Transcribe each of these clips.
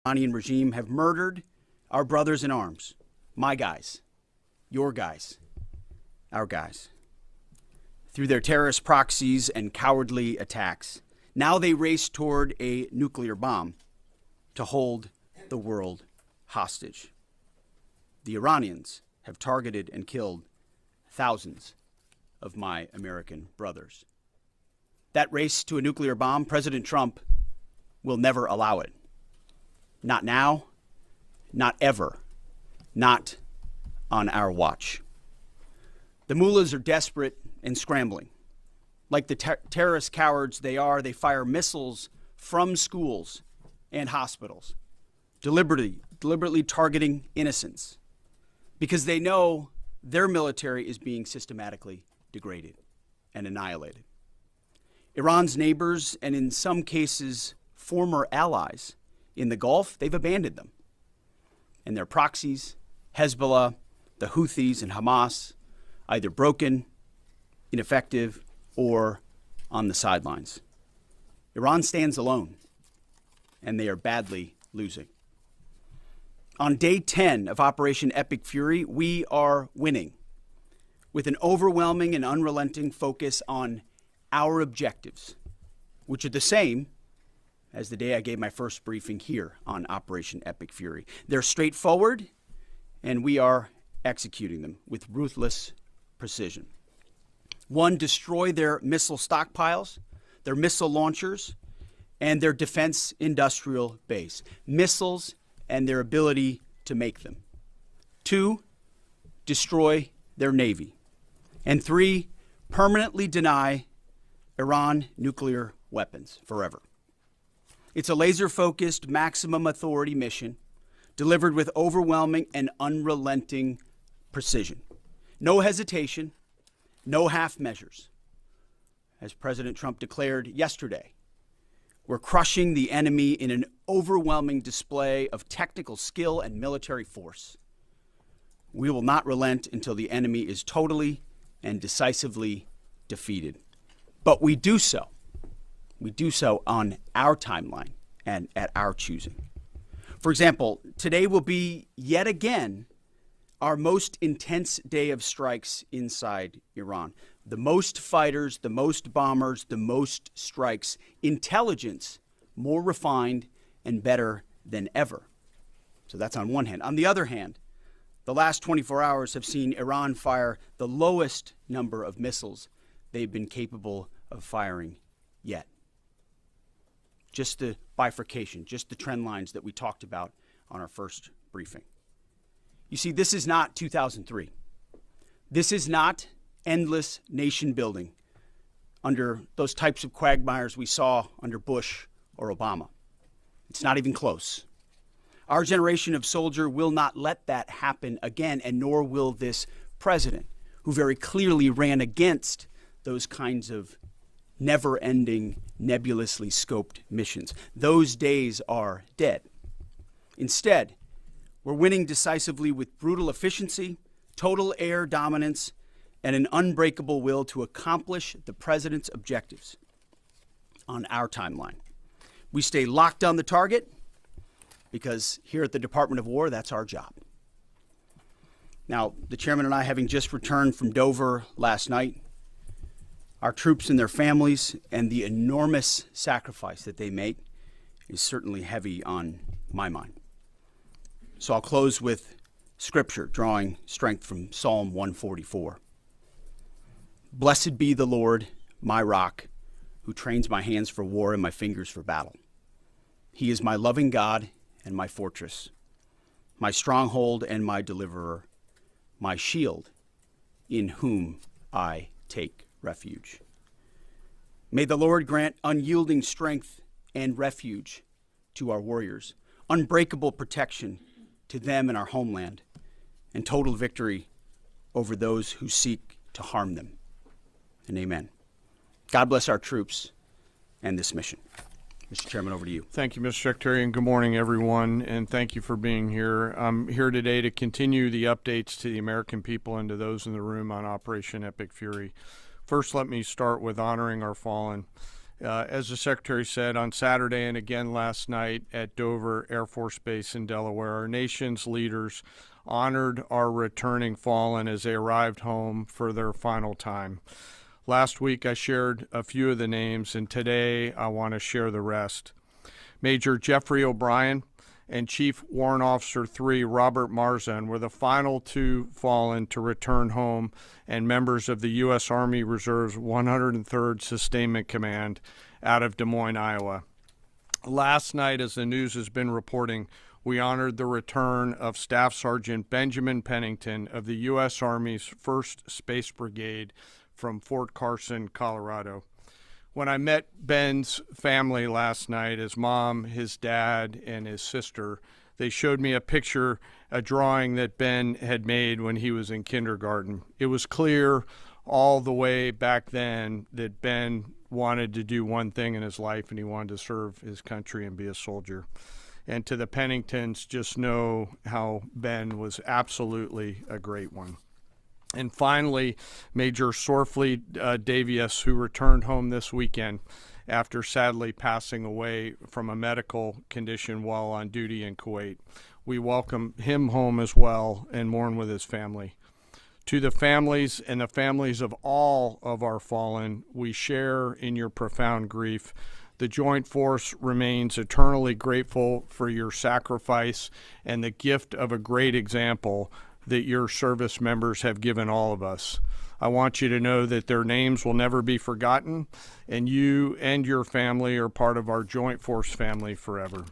Iranian regime have murdered our brothers in arms, my guys, your guys, our guys, through their terrorist proxies and cowardly attacks. Now they race toward a nuclear bomb to hold the world hostage. The Iranians have targeted and killed thousands of my American brothers. That race to a nuclear bomb, President Trump will never allow it. Not now, not ever, not on our watch. The mullahs are desperate and scrambling. Like the terrorist cowards they are, they fire missiles from schools and hospitals, deliberately targeting innocents, because they know their military is being systematically degraded and annihilated. Iran's neighbors, and in some cases, former allies in the Gulf, they've abandoned them. And their proxies, Hezbollah, the Houthis, and Hamas, either broken, ineffective, or on the sidelines. Iran stands alone, and they are badly losing. On day 10 of Operation Epic Fury, we are winning with an overwhelming and unrelenting focus on our objectives, which are the same as the day I gave my first briefing here on Operation Epic Fury. They're straightforward, and we are executing them with ruthless precision. One, destroy their missile stockpiles, their missile launchers, and their defense industrial base. Missiles and their ability to make them. 2, destroy their navy. And 3, permanently deny Iran nuclear weapons forever. It's a laser-focused, maximum authority mission delivered with overwhelming and unrelenting precision. No hesitation, no half measures. As President Trump declared yesterday, we're crushing the enemy in an overwhelming display of technical skill and military force. We will not relent until the enemy is totally and decisively defeated. But we do so on our timeline and at our choosing. For example, today will be yet again our most intense day of strikes inside Iran. The most fighters, the most bombers, the most strikes. Intelligence more refined and better than ever. So that's on one hand. On the other hand, the last 24 hours have seen Iran fire the lowest number of missiles they've been capable of firing yet. Just the bifurcation, just the trend lines that we talked about on our first briefing. You see, this is not 2003. This is not endless nation building under those types of quagmires we saw under Bush or Obama. It's not even close. Our generation of soldier will not let that happen again, and nor will this president, who very clearly ran against those kinds of never-ending, nebulously scoped missions. Those days are dead. Instead, we're winning decisively with brutal efficiency, total air dominance, and an unbreakable will to accomplish the president's objectives on our timeline. We stay locked on the target because here at the Department of War, that's our job. Now, the chairman and I, having just returned from Dover last night, our troops and their families and the enormous sacrifice that they make is certainly heavy on my mind. So I'll close with scripture, drawing strength from Psalm 144. Blessed be the Lord, my rock, who trains my hands for war and my fingers for battle. He is my loving God and my fortress, my stronghold and my deliverer, my shield, in whom I take refuge. May the Lord grant unyielding strength and refuge to our warriors, unbreakable protection to them and our homeland, and total victory over those who seek to harm them. And amen. God bless our troops and this mission. Mr. Chairman, over to you. Thank you, Mr. Secretary, and good morning, everyone, and thank you for being here. I'm here today to continue the updates to the American people and to those in the room on Operation Epic Fury. First, let me start with honoring our fallen. As the Secretary said, on Saturday and again last night at Dover Air Force Base in Delaware, our nation's leaders honored our returning fallen as they arrived home for their final time. Last week I shared a few of the names, and today I want to share the rest. Major Jeffrey O'Brien and Chief Warrant Officer 3 Robert Marzan were the final two fallen to return home and members of the U.S. Army Reserve's 103rd Sustainment Command out of Des Moines, Iowa. Last night, as the news has been reporting, we honored the return of Staff Sergeant Benjamin Pennington of the U.S. Army's 1st Space Brigade from Fort Carson, Colorado. When I met Ben's family last night, his mom, his dad, and his sister, they showed me a drawing that Ben had made when he was in kindergarten. It was clear all the way back then that Ben wanted to do one thing in his life, and he wanted to serve his country and be a soldier. And to the Penningtons, just know how Ben was absolutely a great one. And finally, Major Sorfleet Davies, who returned home this weekend after sadly passing away from a medical condition while on duty in Kuwait. We welcome him home as well and mourn with his family. To the families and the families of all of our fallen, we share in your profound grief. The Joint Force remains eternally grateful for your sacrifice and the gift of a great example that your service members have given all of us. I want you to know that their names will never be forgotten, and you and your family are part of our Joint Force family forever.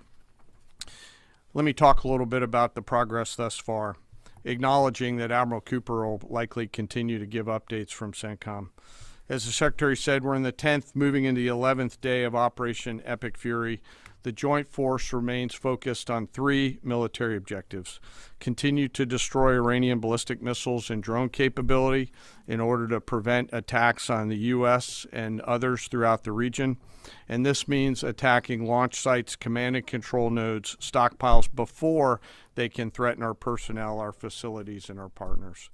Let me talk a little bit about the progress thus far, acknowledging that Admiral Cooper will likely continue to give updates from CENTCOM. As the Secretary said, we're in the 10th, moving into the 11th day of Operation Epic Fury. The Joint Force remains focused on 3 military objectives: continue to destroy Iranian ballistic missiles and drone capability in order to prevent attacks on the U.S. and others throughout the region. And this means attacking launch sites, command and control nodes, stockpiles before they can threaten our personnel, our facilities, and our partners.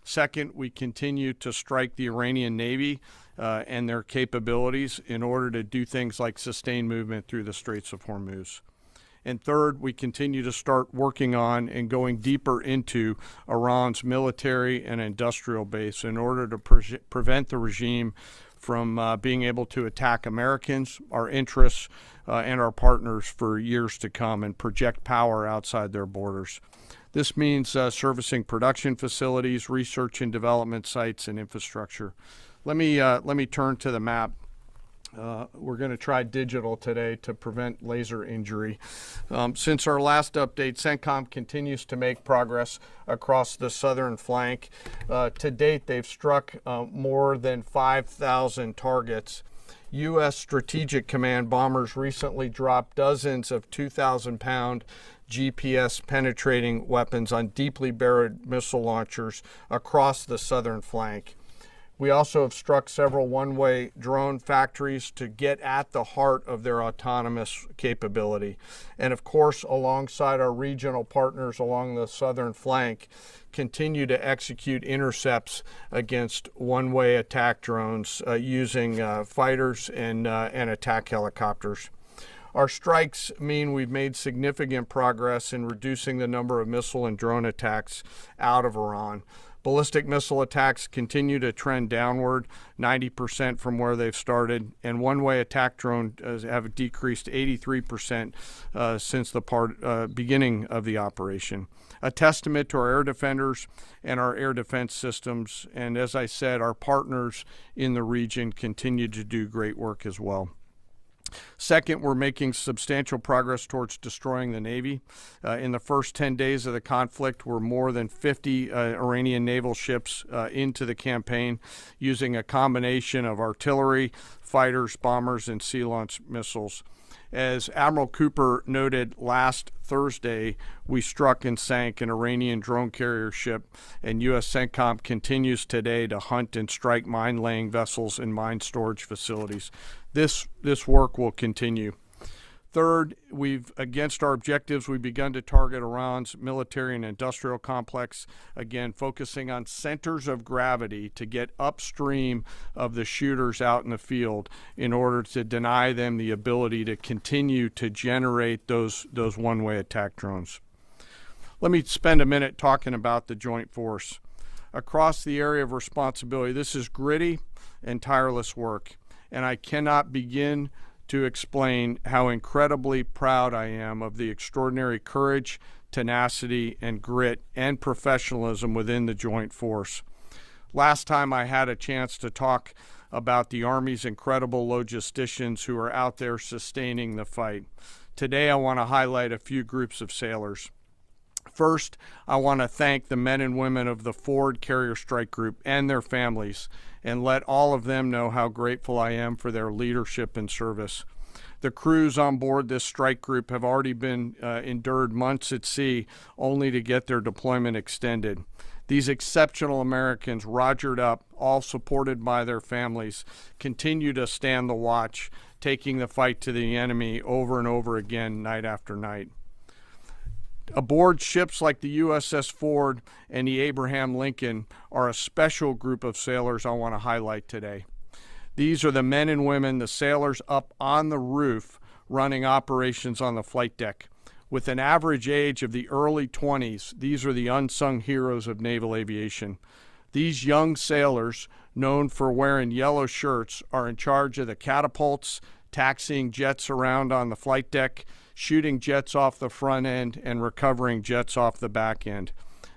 Second, we continue to strike the Iranian Navy and their capabilities in order to do things like sustain movement through the Straits of Hormuz. And third, we continue to start working on and going deeper into Iran's military and industrial base in order to prevent the regime from being able to attack Americans, our interests, and our partners for years to come and project power outside their borders. This means servicing production facilities, research and development sites, and infrastructure. Let me turn to the map. We're going to try digital today to prevent laser injury. Since our last update, CENTCOM continues to make progress across the southern flank. To date, they've struck more than 5,000 targets. U.S. Strategic Command bombers recently dropped dozens of 2,000-pound GPS penetrating weapons on deeply buried missile launchers across the southern flank. We also have struck several one-way drone factories to get at the heart of their autonomous capability. And of course, alongside our regional partners along the southern flank, continue to execute intercepts against one-way attack drones using fighters and attack helicopters. Our strikes mean we've made significant progress in reducing the number of missile and drone attacks out of Iran. Ballistic missile attacks continue to trend downward, 90% from where they've started, and one-way attack drones have decreased 83% since the beginning of the operation. A testament to our air defenders and our air defense systems, and as I said, our partners in the region continue to do great work as well. Second, we're making substantial progress towards destroying the Navy. In the first 10 days of the conflict, we're more than 50 Iranian naval ships into the campaign using a combination of artillery, fighters, bombers, and sea-launched missiles. As Admiral Cooper noted last Thursday, we struck and sank an Iranian drone carrier ship, and U.S. CENTCOM continues today to hunt and strike mine-laying vessels and mine storage facilities. This work will continue. Third, against our objectives, we've begun to target Iran's military and industrial complex, again, focusing on centers of gravity to get upstream of the shooters out in the field in order to deny them the ability to continue to generate those one-way attack drones. Let me spend a minute talking about the joint force. Across the area of responsibility, this is gritty and tireless work, and I cannot begin to explain how incredibly proud I am of the extraordinary courage, tenacity, and grit and professionalism within the joint force. Last time I had a chance to talk about the Army's incredible logisticians who are out there sustaining the fight. Today I want to highlight a few groups of sailors. First, I want to thank the men and women of the Ford Carrier Strike Group and their families, and let all of them know how grateful I am for their leadership and service. The crews on board this strike group have already been endured months at sea only to get their deployment extended. These exceptional Americans, rogered up, all supported by their families, continue to stand the watch, taking the fight to the enemy over and over again, night after night. Aboard ships like the USS Ford and the Abraham Lincoln are a special group of sailors I want to highlight today. These are the men and women, the sailors up on the roof running operations on the flight deck. With an average age of the early 20s, these are the unsung heroes of naval aviation. These young sailors, known for wearing yellow shirts, are in charge of the catapults, taxiing jets around on the flight deck, shooting jets off the front end, and recovering jets off the back end.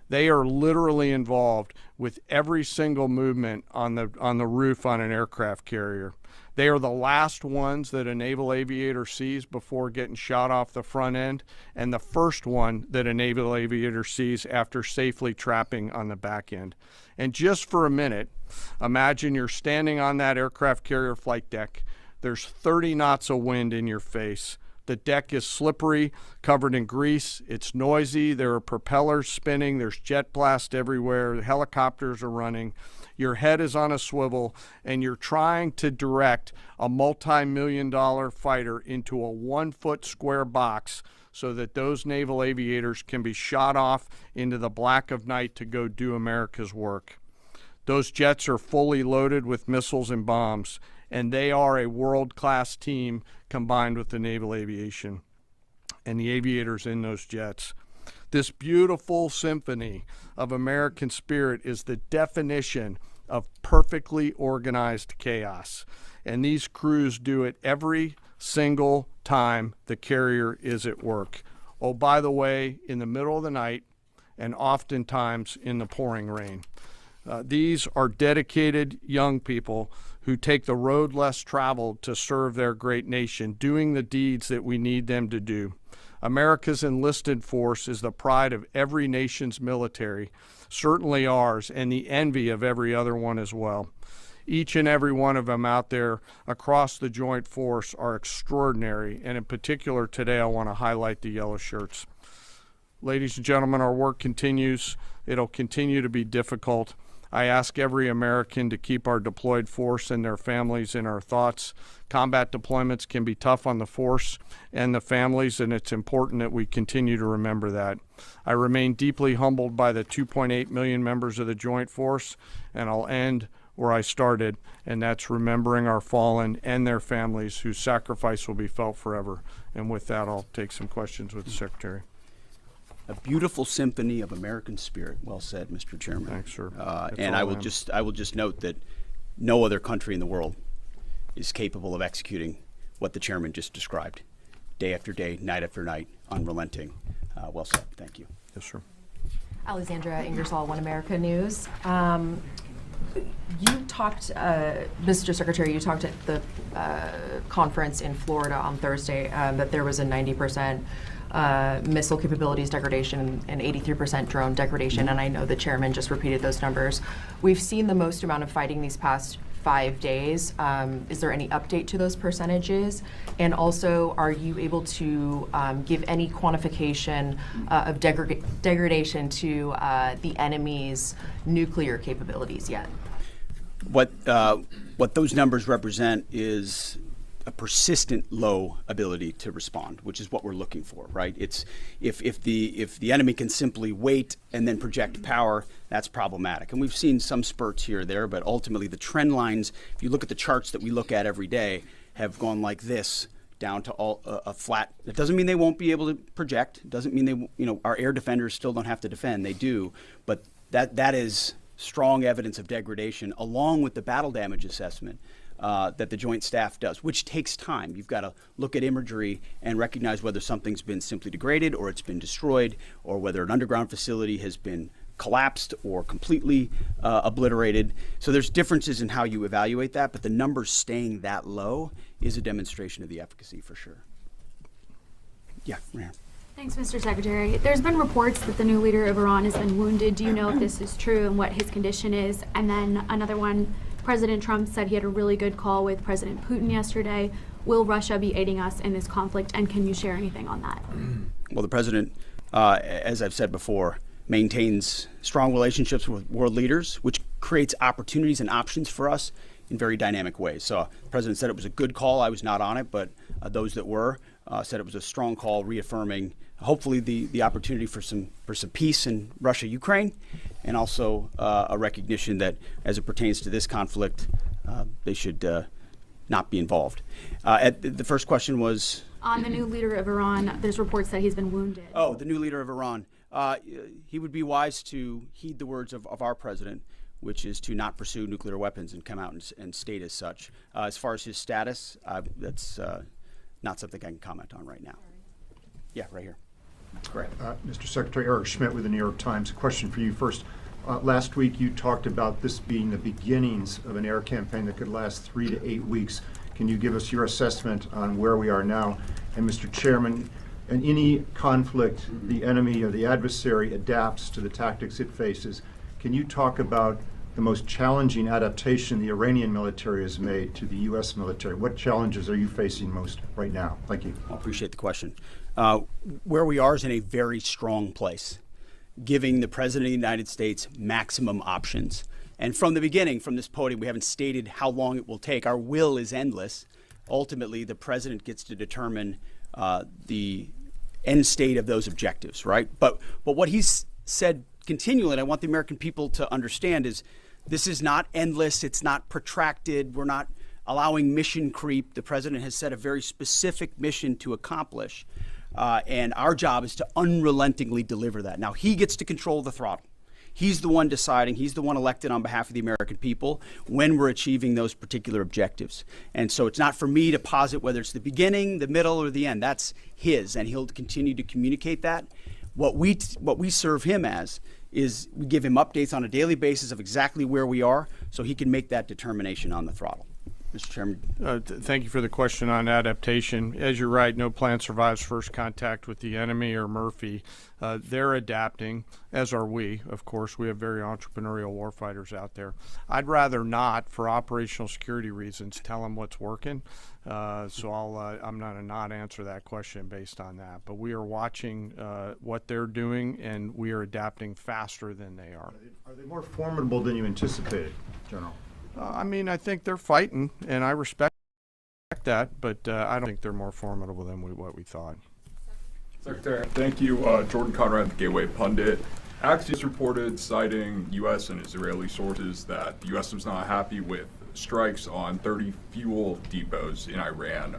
They are literally involved with every single movement on the roof on an aircraft carrier. They are the last ones that a naval aviator sees before getting shot off the front end, and the first one that a naval aviator sees after safely trapping on the back end. And just for a minute, imagine you're standing on that aircraft carrier flight deck. There's 30 knots of wind in your face. The deck is slippery, covered in grease. It's noisy. There are propellers spinning. There's jet blast everywhere. The helicopters are running. Your head is on a swivel, and you're trying to direct a multi-million-dollar fighter into a 1-foot square box so that those naval aviators can be shot off into the black of night to go do America's work. Those jets are fully loaded with missiles and bombs, and they are a world-class team combined with the naval aviation and the aviators in those jets. This beautiful symphony of American spirit is the definition of perfectly organized chaos, and these crews do it every single time the carrier is at work. Oh, by the way, in the middle of the night and oftentimes in the pouring rain. These are dedicated young people who take the road less traveled to serve their great nation, doing the deeds that we need them to do. America's enlisted force is the pride of every nation's military, certainly ours, and the envy of every other one as well. Each and every one of them out there across the joint force are extraordinary, and in particular today I want to highlight the yellow shirts. Ladies and gentlemen, our work continues. It'll continue to be difficult. I ask every American to keep our deployed force and their families in our thoughts. Combat deployments can be tough on the force and the families, and it's important that we continue to remember that. I remain deeply humbled by the 2.8 million members of the Joint Force, and I'll end where I started, and that's remembering our fallen and their families whose sacrifice will be felt forever. And with that, I'll take some questions with the Secretary. A beautiful symphony of American spirit. Well said, Mr. Chairman. Thanks, sir. And I will just note that no other country in the world is capable of executing what the chairman just described, day after day, night after night, unrelenting. Well said. Thank you. Yes, sir. Alexandra Ingersoll, One America News. You talked, Mr. Secretary, you talked at the conference in Florida on Thursday that there was a 90% missile capabilities degradation and 83% drone degradation, and I know the chairman just repeated those numbers. We've seen the most amount of fighting these past 5 days. Is there any update to those percentages? And also, are you able to give any quantification of degradation to the enemy's nuclear capabilities yet? What those numbers represent is a persistent low ability to respond, which is what we're looking for, right? It's if the enemy can simply wait and then project power, that's problematic. And we've seen some spurts here or there, but ultimately the trend lines, if you look at the charts that we look at every day, have gone like this down to a flat. It doesn't mean they won't be able to project. It doesn't mean they, our air defenders still don't have to defend. They do, but that is strong evidence of degradation, along with the battle damage assessment that the Joint Staff does, which takes time. You've got to look at imagery and recognize whether something's been simply degraded or it's been destroyed, or whether an underground facility has been collapsed or completely obliterated. So there's differences in how you evaluate that, but the numbers staying that low is a demonstration of the efficacy for sure. Yeah, Ryan. Thanks, Mr. Secretary. There's been reports that the new leader of Iran has been wounded. Do you know if this is true and what his condition is? And then another one, President Trump said he had a really good call with President Putin yesterday. Will Russia be aiding us in this conflict, and can you share anything on that? Well, the president, as I've said before, maintains strong relationships with world leaders, which creates opportunities and options for us in very dynamic ways. So the president said it was a good call. I was not on it, but those that were said it was a strong call, reaffirming hopefully the opportunity for some peace in Russia, Ukraine, and also a recognition that as it pertains to this conflict, they should not be involved. The first question was on the new leader of Iran. There's reports that he's been wounded. Oh, the new leader of Iran. He would be wise to heed the words of our president, which is to not pursue nuclear weapons and come out and state as such. As far as his status, that's not something I can comment on right now. Yeah, right here. Correct. Mr. Secretary, Eric Schmidt with the New York Times. A question for you first. Last week you talked about this being the beginnings of an air campaign that could last 3 to 8 weeks. Can you give us your assessment on where we are now? And Mr. Chairman, in any conflict, the enemy or the adversary adapts to the tactics it faces. Can you talk about the most challenging adaptation the Iranian military has made to the U.S. military? What challenges are you facing most right now? Thank you. I appreciate the question. Where we are is in a very strong place, giving the President of the United States maximum options. And from the beginning, from this podium, we haven't stated how long it will take. Our will is endless. Ultimately, the President gets to determine the end state of those objectives, right? But what he's said continually, and I want the American people to understand, is this is not endless. It's not protracted. We're not allowing mission creep. The President has set a very specific mission to accomplish. And our job is to unrelentingly deliver that. Now, he gets to control the throttle. He's the one deciding, he's the one elected on behalf of the American people when we're achieving those particular objectives. And so it's not for me to posit whether it's the beginning, the middle, or the end. That's his, and he'll continue to communicate that. What we serve him as is we give him updates on a daily basis of exactly where we are so he can make that determination on the throttle. Mr. Chairman. Thank you for the question on adaptation. As you're right, no plan survives first contact with the enemy or Murphy. They're adapting, as are we. Of course, we have very entrepreneurial warfighters out there. I'd rather not, for operational security reasons, tell them what's working. So I'm going to not answer that question based on that. But we are watching what they're doing, and we are adapting faster than they are. Are they more formidable than you anticipated, General? I think they're fighting, and I respect that, but I don't think they're more formidable than what we thought. Secretary, thank you. Jordan Conrad, the Gateway Pundit. Axios reported, citing U.S. and Israeli sources, that the U.S. was not happy with strikes on 30 fuel depots in Iran.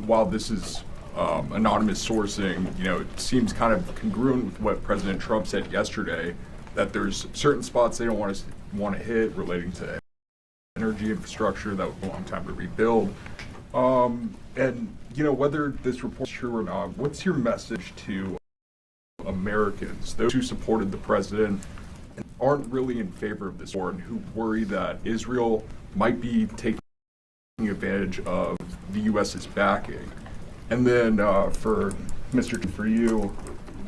While this is anonymous sourcing, it seems kind of congruent with what President Trump said yesterday, that there's certain spots they don't want to hit relating to energy infrastructure that would take a long time to rebuild. And whether this report is true or not, what's your message to Americans, those who supported the president and aren't really in favor of this war, and who worry that Israel might be taking advantage of the U.S.'s backing? And then for you,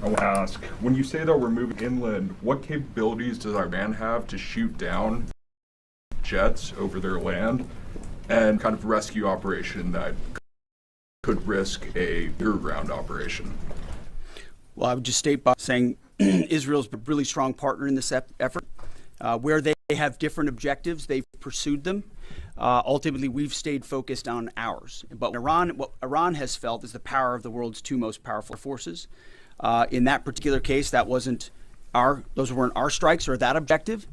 I want to ask, when you say that we're moving inland, what capabilities does Iran have to shoot down jets over their land, and kind of rescue operation that could risk a ground operation? Well, I would just state by saying Israel's a really strong partner in this effort. Where they have different objectives, they've pursued them. Ultimately, we've stayed focused on ours. But what Iran has felt is the power of the world's two most powerful forces. In that particular case, those weren't our strikes or that objective,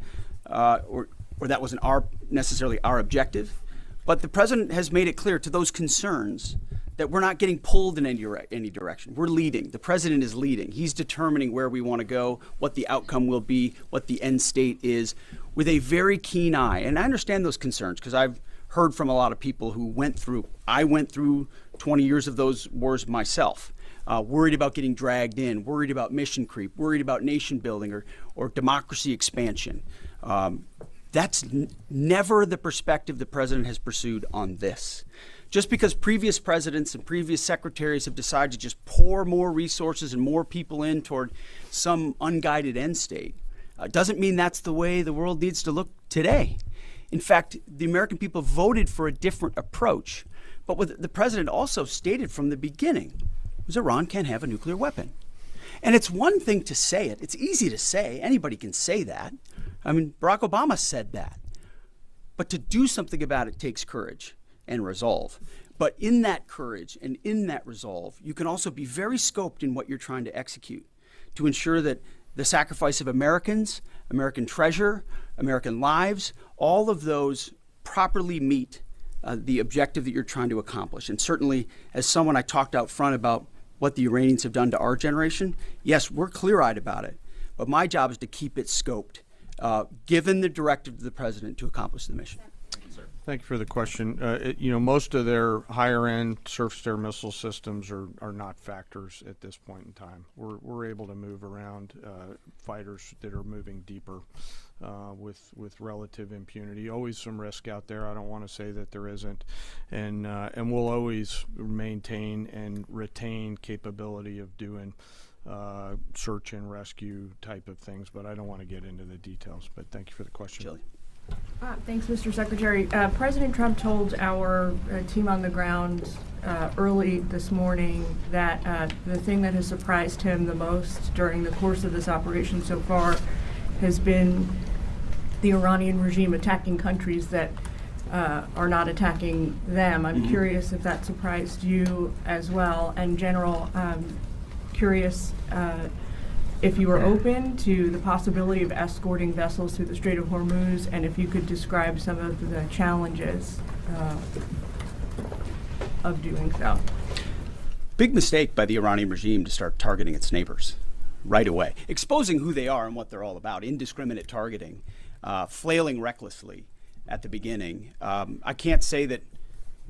or that wasn't necessarily our objective. But the president has made it clear to those concerns that we're not getting pulled in any direction. We're leading. The president is leading. He's determining where we want to go, what the outcome will be, what the end state is, with a very keen eye. And I understand those concerns because I've heard from a lot of people who I went through 20 years of those wars myself, worried about getting dragged in, worried about mission creep, worried about nation building or democracy expansion. That's never the perspective the president has pursued on this. Just because previous presidents and previous secretaries have decided to just pour more resources and more people in toward some unguided end state doesn't mean that's the way the world needs to look today. In fact, the American people voted for a different approach. But what the president also stated from the beginning was Iran can't have a nuclear weapon. And it's one thing to say it. It's easy to say. Anybody can say that. I mean, Barack Obama said that. But to do something about it takes courage and resolve. But in that courage and in that resolve, you can also be very scoped in what you're trying to execute to ensure that the sacrifice of Americans, American treasure, American lives, all of those properly meet the objective that you're trying to accomplish. And certainly, as someone I talked out front about what the Iranians have done to our generation, yes, we're clear-eyed about it. But my job is to keep it scoped, given the directive of the president to accomplish the mission. Thank you for the question. Most of their higher-end surface-to-air missile systems are not factors at this point in time. We're able to move around fighters that are moving deeper with relative impunity. Always some risk out there. I don't want to say that there isn't, and we'll always maintain and retain capability of doing search and rescue type of things. But I don't want to get into the details. But thank you for the question. Chili. Thanks, Mr. Secretary. President Trump told our team on the ground early this morning that the thing that has surprised him the most during the course of this operation so far has been the Iranian regime attacking countries that are not attacking them. I'm curious if that surprised you as well. And General, curious if you were open to the possibility of escorting vessels through the Strait of Hormuz, and if you could describe some of the challenges of doing so. Big mistake by the Iranian regime to start targeting its neighbors right away, exposing who they are and what they're all about, indiscriminate targeting, flailing recklessly at the beginning. I can't say that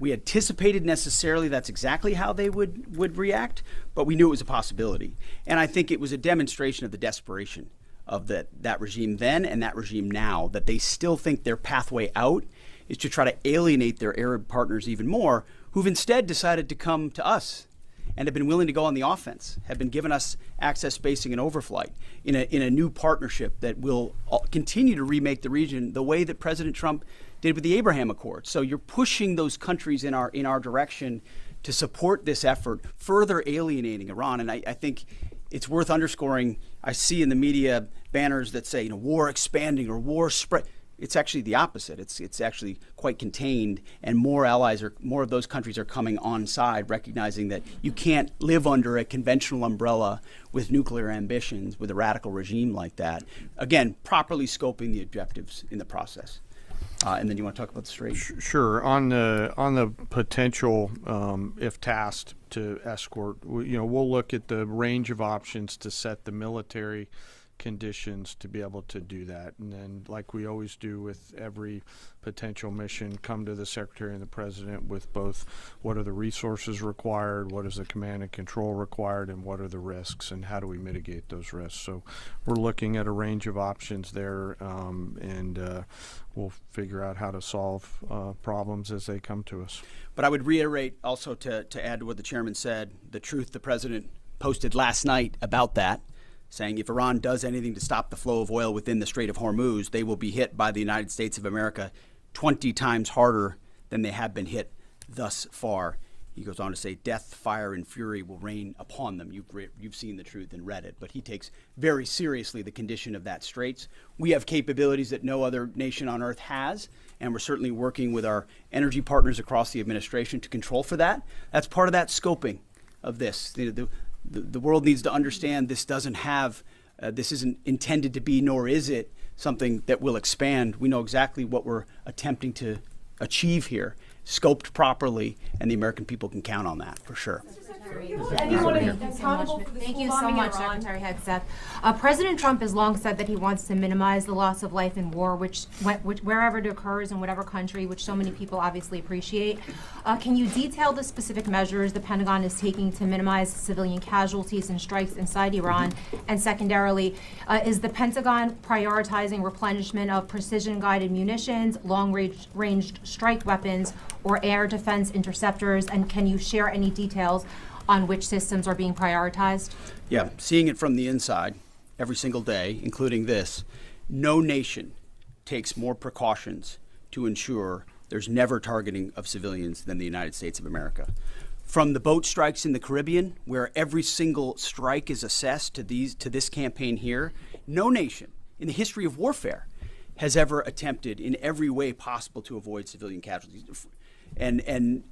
we anticipated necessarily that's exactly how they would react, but we knew it was a possibility. And I think it was a demonstration of the desperation of that regime then and that regime now, that they still think their pathway out is to try to alienate their Arab partners even more, who've instead decided to come to us and have been willing to go on the offense, have been giving us access, spacing, and overflight in a new partnership that will continue to remake the region the way that President Trump did with the Abraham Accords. So you're pushing those countries in our direction to support this effort, further alienating Iran. And I think it's worth underscoring. I see in the media banners that say, war expanding or war spread. It's actually the opposite. It's actually quite contained, and more of those countries are coming on side, recognizing that you can't live under a conventional umbrella with nuclear ambitions with a radical regime like that. Again, properly scoping the objectives in the process. And then you want to talk about the Strait? Sure. On the potential, if tasked to escort, we'll look at the range of options to set the military conditions to be able to do that. And then, like we always do with every potential mission, come to the Secretary and the President with both what are the resources required, what is the command and control required, and what are the risks, and how do we mitigate those risks. So we're looking at a range of options there, and we'll figure out how to solve problems as they come to us. But I would reiterate also to add to what the chairman said, the truth the President posted last night about that, saying if Iran does anything to stop the flow of oil within the Strait of Hormuz, they will be hit by the United States of America 20 times harder than they have been hit thus far. He goes on to say, death, fire, and fury will rain upon them. You've seen the truth and read it. But he takes very seriously the condition of that straits. We have capabilities that no other nation on earth has, and we're certainly working with our energy partners across the administration to control for that. That's part of that scoping of this. The world needs to understand this doesn't have, this isn't intended to be, nor is it something that will expand. We know exactly what we're attempting to achieve here, scoped properly, and the American people can count on that for sure. Thank you so much, Secretary Hegseth. President Trump has long said that he wants to minimize the loss of life in war, which wherever it occurs in whatever country, which so many people obviously appreciate. Can you detail the specific measures the Pentagon is taking to minimize civilian casualties and strikes inside Iran? And secondarily, is the Pentagon prioritizing replenishment of precision-guided munitions, long-ranged strike weapons, or air defense interceptors? And can you share any details on which systems are being prioritized? Yeah, seeing it from the inside every single day, including this, no nation takes more precautions to ensure there's never targeting of civilians than the United States of America. From the boat strikes in the Caribbean, where every single strike is assessed to this campaign here, no nation in the history of warfare has ever attempted in every way possible to avoid civilian casualties. And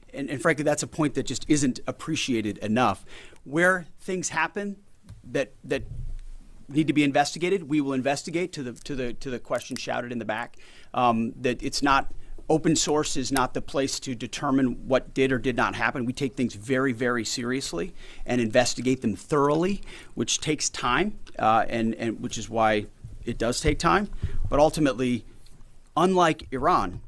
frankly, that's a point that just isn't appreciated enough. Where things happen that need to be investigated, we will investigate. To the question shouted in the back, that it's not open source is not the place to determine what did or did not happen. We take things very, very seriously and investigate them thoroughly, which takes time, and which is why it does take time. But ultimately, unlike Iran,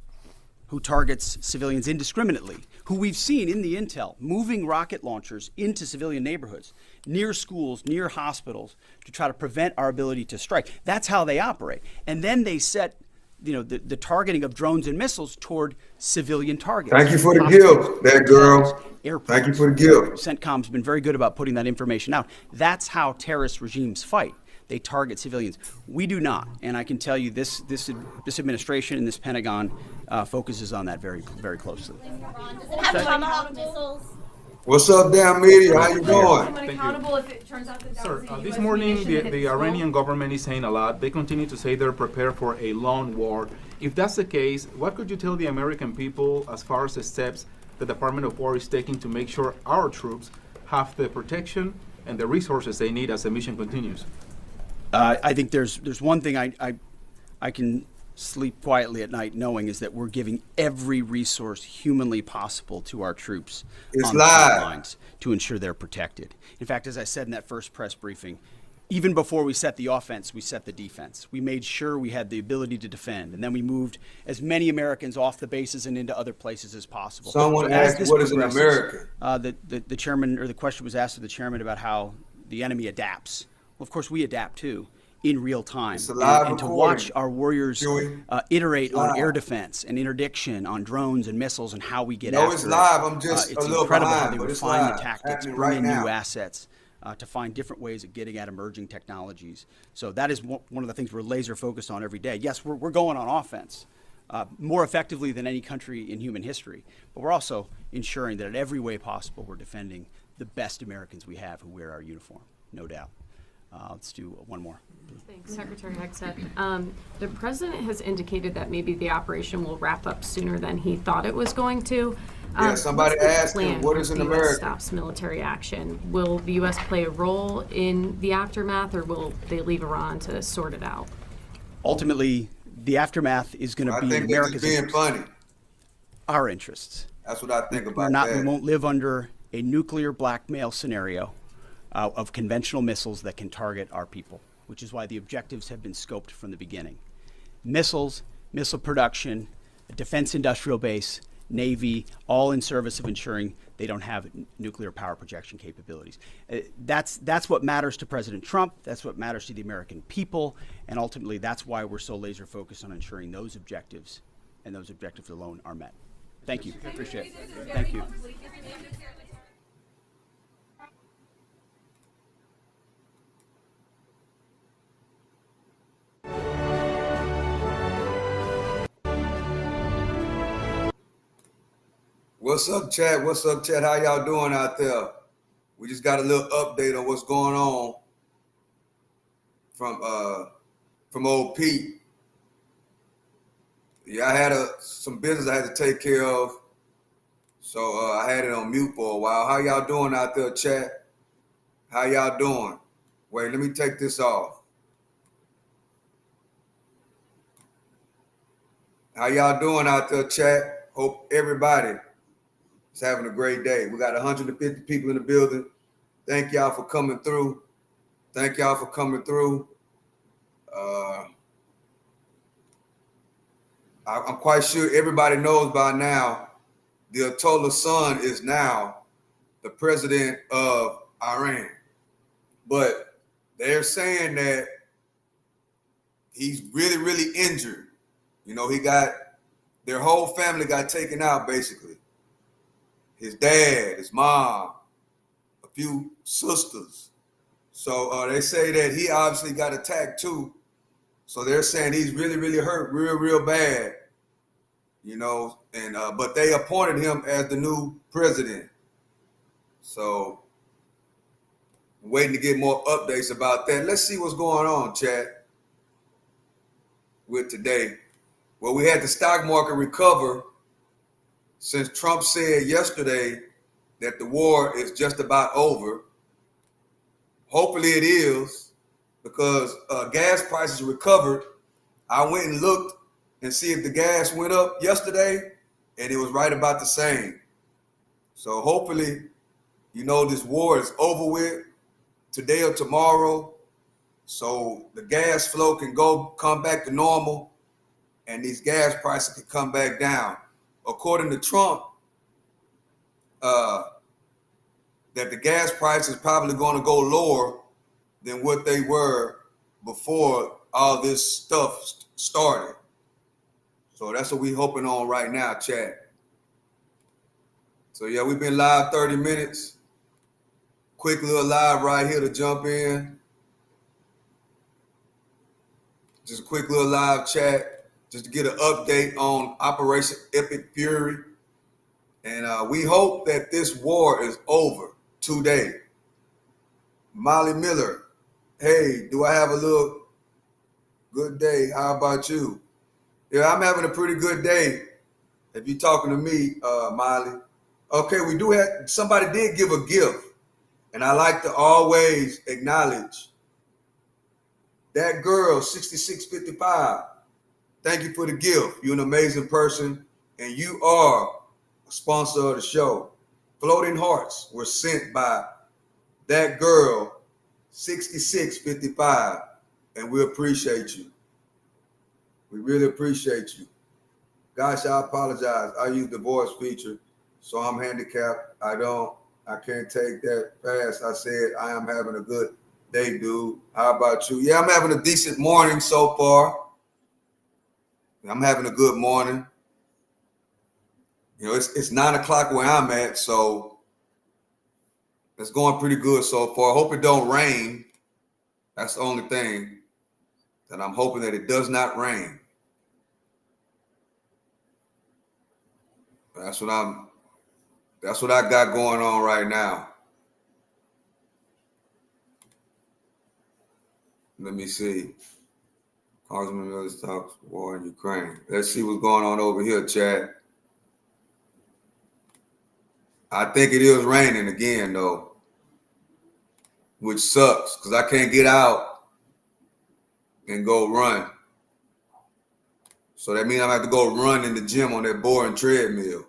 who targets civilians indiscriminately, who we've seen in the intel moving rocket launchers into civilian neighborhoods, near schools, near hospitals, to try to prevent our ability to strike. That's how they operate. And then they set the targeting of drones and missiles toward civilian targets. Thank you for the gift, that girl. Airports. Thank you for the gift. CENTCOM's been very good about putting that information out. That's how terrorist regimes fight. They target civilians. We do not, and I can tell you this administration and this Pentagon focuses on that very, very closely. What's up, damn media? How you doing? Sir, this morning the Iranian government is saying a lot. They continue to say they're prepared for a long war. If that's the case, what could you tell the American people as far as the steps the Department of War is taking to make sure our troops have the protection and the resources they need as the mission continues? I think there's one thing I can sleep quietly at night knowing is that we're giving every resource humanly possible to our troops on the front lines to ensure they're protected. In fact, as I said in that first press briefing, even before we set the offense, we set the defense. We made sure we had the ability to defend, and then we moved as many Americans off the bases and into other places as possible. Someone asked, what is an American? The chairman, or the question was asked of the chairman about how the enemy adapts. Well, of course, we adapt too in real time. And to watch our warriors iterate on air defense and interdiction on drones and missiles and how we get after it's live. I'm just it's a little incredible behind, how they but it's refine live. the tactics, Happening bring in right now. new assets to find different ways of getting at emerging technologies. So that is one of the things we're laser focused on every day. Yes, we're going on offense more effectively than any country in human history, but we're also ensuring that in every way possible we're defending the best Americans we have who wear our uniform, no doubt. Let's do one more. Thanks, Secretary Hegseth. The president has indicated that maybe the operation will wrap up sooner than he thought it was going to. Yeah, somebody asked him, what is an American? American? Stops military action. Will the U.S. play a role in the aftermath, or will they leave Iran to sort it out? Ultimately, the aftermath is going to be America's being interests. funny. Our interests. That's what I think about We're not. that. We won't live under a nuclear blackmail scenario of conventional missiles that can target our people, which is why the objectives have been scoped from the beginning. Missiles, missile production, a defense industrial base, Navy, all in service of ensuring they don't have nuclear power projection capabilities. That's what matters to President Trump. That's what matters to the American people. And ultimately, that's why we're so laser focused on ensuring those objectives and those objectives alone are met. Thank you. Appreciate it. Thank you. What's up, chat? What's up, chat? How y'all doing out there? We just got a little update on what's going on from old Pete. Yeah, I had some business I had to take care of, so I had it on mute for a while. How y'all doing out there, chat? How y'all doing? Wait, let me take this off. How y'all doing out there, chat? Hope everybody is having a great day. We got 150 people in the building. Thank y'all for coming through. Thank y'all for coming through. I'm quite sure everybody knows by now the Ayatollah son is now the president of Iran. But they're saying that he's really, really injured. You know, their whole family got taken out, basically. His dad, his mom, a few sisters. So they say that he obviously got attacked too. So they're saying he's really, really hurt, real, real bad. You know, and but they appointed him as the new president. So I'm waiting to get more updates about that. Let's see what's going on, chat, with today. Well, we had the stock market recover since Trump said yesterday that the war is just about over. Hopefully it is, because gas prices recovered. I went and looked and see if the gas went up yesterday, and it was right about the same. So hopefully, you know, this war is over with today or tomorrow, so the gas flow can come back to normal, and these gas prices can come back down. According to Trump, that the gas price is probably going to go lower than what they were before all this stuff started. So that's what we're hoping on right now, chat. So yeah, we've been live 30 minutes. Quick little live right here to jump in. Just a quick little live chat, just to get an update on Operation Epic Fury. And we hope that this war is over today. Molly Miller, hey, do I have a little good day? How about you? Yeah, I'm having a pretty good day. If you're talking to me, Molly. Okay, we do have, somebody did give a gift. And I like to always acknowledge that girl, 6655. Thank you for the gift. You're an amazing person, and you are a sponsor of the show. Floating Hearts were sent by that girl, 6655, and we appreciate you. We really appreciate you. Gosh, I apologize. I use the voice feature, so I'm handicapped. I can't take that fast. I said I am having a good day, dude. How about you? Yeah, I'm having a decent morning so far. I'm having a good morning. You know, it's 9 o'clock where I'm at, so it's going pretty good so far. I hope it don't rain. That's the only thing that I'm hoping, that it does not rain. That's what I got going on right now. Let me see. Congressman Miller talks war in Ukraine. Let's see what's going on over here, Chad. I think it is raining again, though, which sucks because I can't get out and go run. So that means I'm going to have to go run in the gym on that boring treadmill.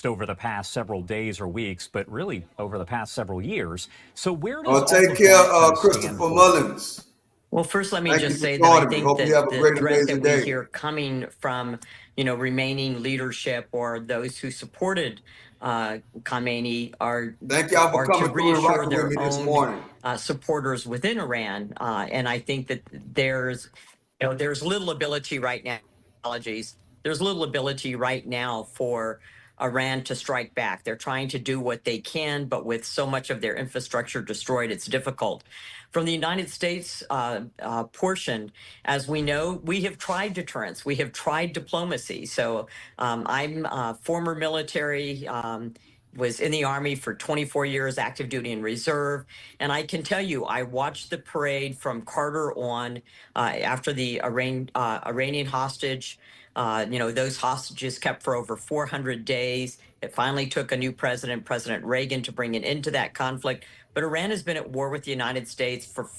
Over the past several days or weeks, but really over the past several years. So where does take care of Christopher Mullins? Well, first, let me just say that I think that the threat that we hear coming from, remaining leadership or those who supported Khamenei are to reassure their own supporters within Iran. And I think that there's little ability right now. Apologies. There's little ability right now for Iran to strike back. They're trying to do what they can, but with so much of their infrastructure destroyed, it's difficult. From the United States portion, as we know, we have tried deterrence. We have tried diplomacy. So I'm former military, was in the Army for 24 years, active duty and reserve. And I can tell you, I watched the parade from Carter on after the Iranian hostage. Those hostages kept for over 400 days. It finally took a new president, President Reagan, to bring an end to that conflict. But Iran has been at war with the United States for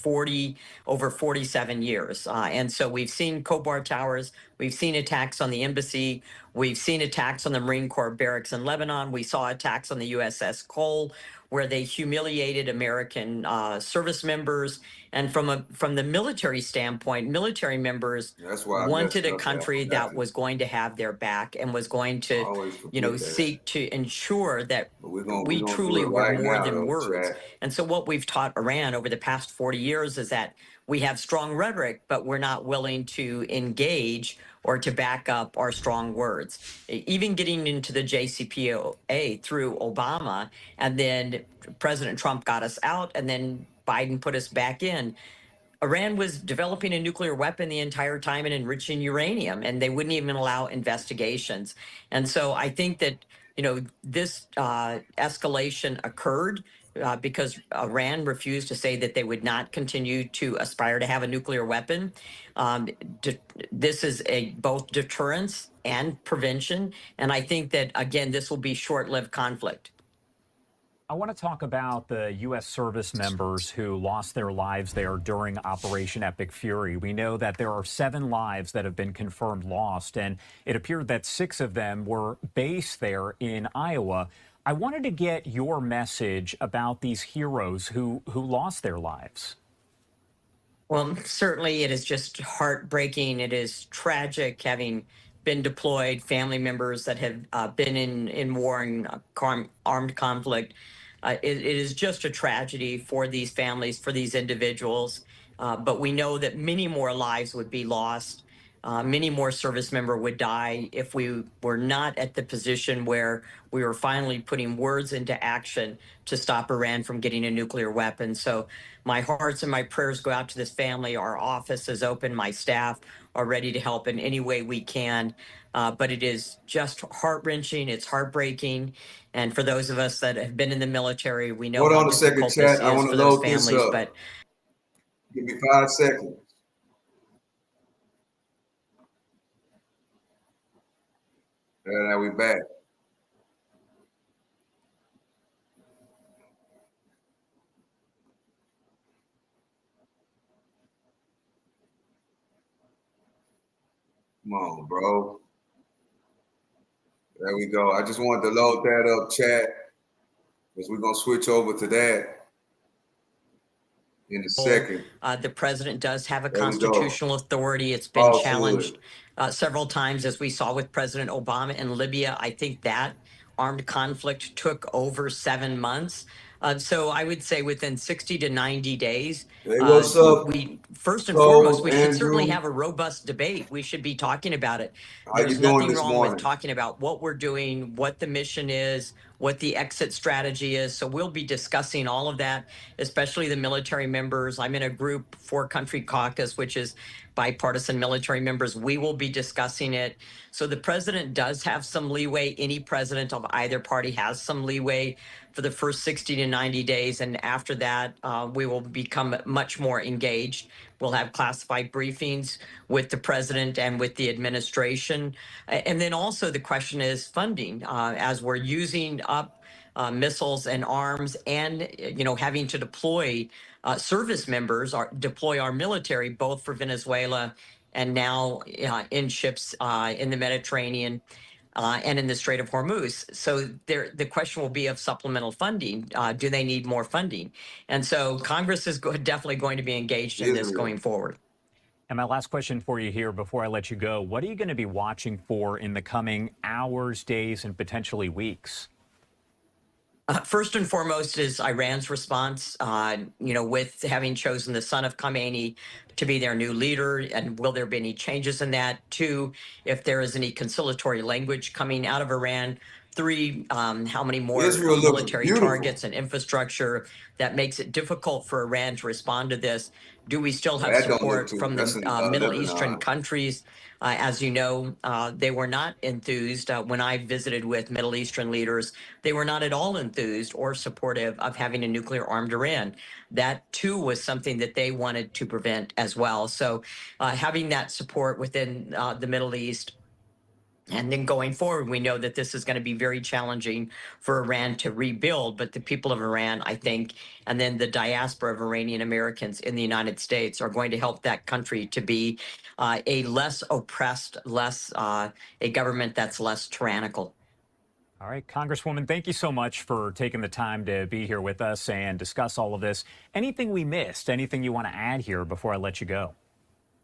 over 47 years. And so we've seen Khobar towers, we've seen attacks on the embassy, we've seen attacks on the Marine Corps barracks in Lebanon, we saw attacks on the USS Cole, where they humiliated American service members. And from the military standpoint, military members wanted a country that was going to have their back and was going to, seek to ensure that we truly were more than words. And so what we've taught Iran over the past 40 years is that we have strong rhetoric, but we're not willing to engage or to back up our strong words. Even getting into the JCPOA through Obama, and then President Trump got us out, and then Biden put us back in. Iran was developing a nuclear weapon the entire time and enriching uranium, and they wouldn't even allow investigations. And so I think that, this escalation occurred because Iran refused to say that they would not continue to aspire to have a nuclear weapon. This is both deterrence and prevention. And I think that, again, this will be short-lived conflict. I want to talk about the U.S. service members who lost their lives there during Operation Epic Fury. We know that there are 7 lives that have been confirmed lost, and it appeared that 6 of them were based there in Iowa. I wanted to get your message about these heroes who lost their lives. Well, certainly it is just heartbreaking. It is tragic having been deployed, family members that have been in war and armed conflict. It is just a tragedy for these families, for these individuals. But we know that many more lives would be lost. Many more service members would die if we were not at the position where we were finally putting words into action to stop Iran from getting a nuclear weapon. So my hearts and my prayers go out to this family. Our office is open. My staff are ready to help in any way we can. But it is just heart-wrenching. It's heartbreaking. And for those of us that have been in the military, we know how difficult this is for those families. But give me 5 seconds. And now we back. Come on, bro. There we go. I just wanted to load that up, chat, because we're going to switch over to that in a second. The president does have a constitutional authority. It's been challenged several times, as we saw with President Obama in Libya. I think that armed conflict took over 7 months. So I would say within 60 to 90 days, we first and foremost, we should certainly have a robust debate. We should be talking about it. There's nothing wrong with talking about what we're doing, what the mission is, what the exit strategy is. So we'll be discussing all of that, especially the military members. I'm in a group, 4-country caucus, which is bipartisan military members. We will be discussing it. So the president does have some leeway. Any president of either party has some leeway for the first 60 to 90 days. And after that, we will become much more engaged. We'll have classified briefings with the president and with the administration. And then also the question is funding. As we're using up missiles and arms and, having to deploy service members, deploy our military, both for Venezuela and now in ships in the Mediterranean and in the Strait of Hormuz. So the question will be of supplemental funding. Do they need more funding? And so Congress is definitely going to be engaged in this going forward. And my last question for you here before I let you go, what are you going to be watching for in the coming hours, days, and potentially weeks? First and foremost is Iran's response, with having chosen the son of Khamenei to be their new leader, and will there be any changes in that? 2, if there is any conciliatory language coming out of Iran Three, how many more Israel looks military beautiful. targets and infrastructure that makes it difficult for Iran to respond to this? Do we still have That don't look support too. from That's the in Middle Eastern Lebanon. countries? As you know, they were not enthused. When I visited with Middle Eastern leaders, they were not at all enthused or supportive of having a nuclear armed Iran. That too was something that they wanted to prevent as well. So having that support within the Middle East, and then going forward, we know that this is going to be very challenging for Iran to rebuild. But the people of Iran, I think, and then the diaspora of Iranian Americans in the United States are going to help that country to be a less oppressed, a government that's less tyrannical. All right, Congresswoman, thank you so much for taking the time to be here with us and discuss all of this. Anything we missed, anything you want to add here before I let you go?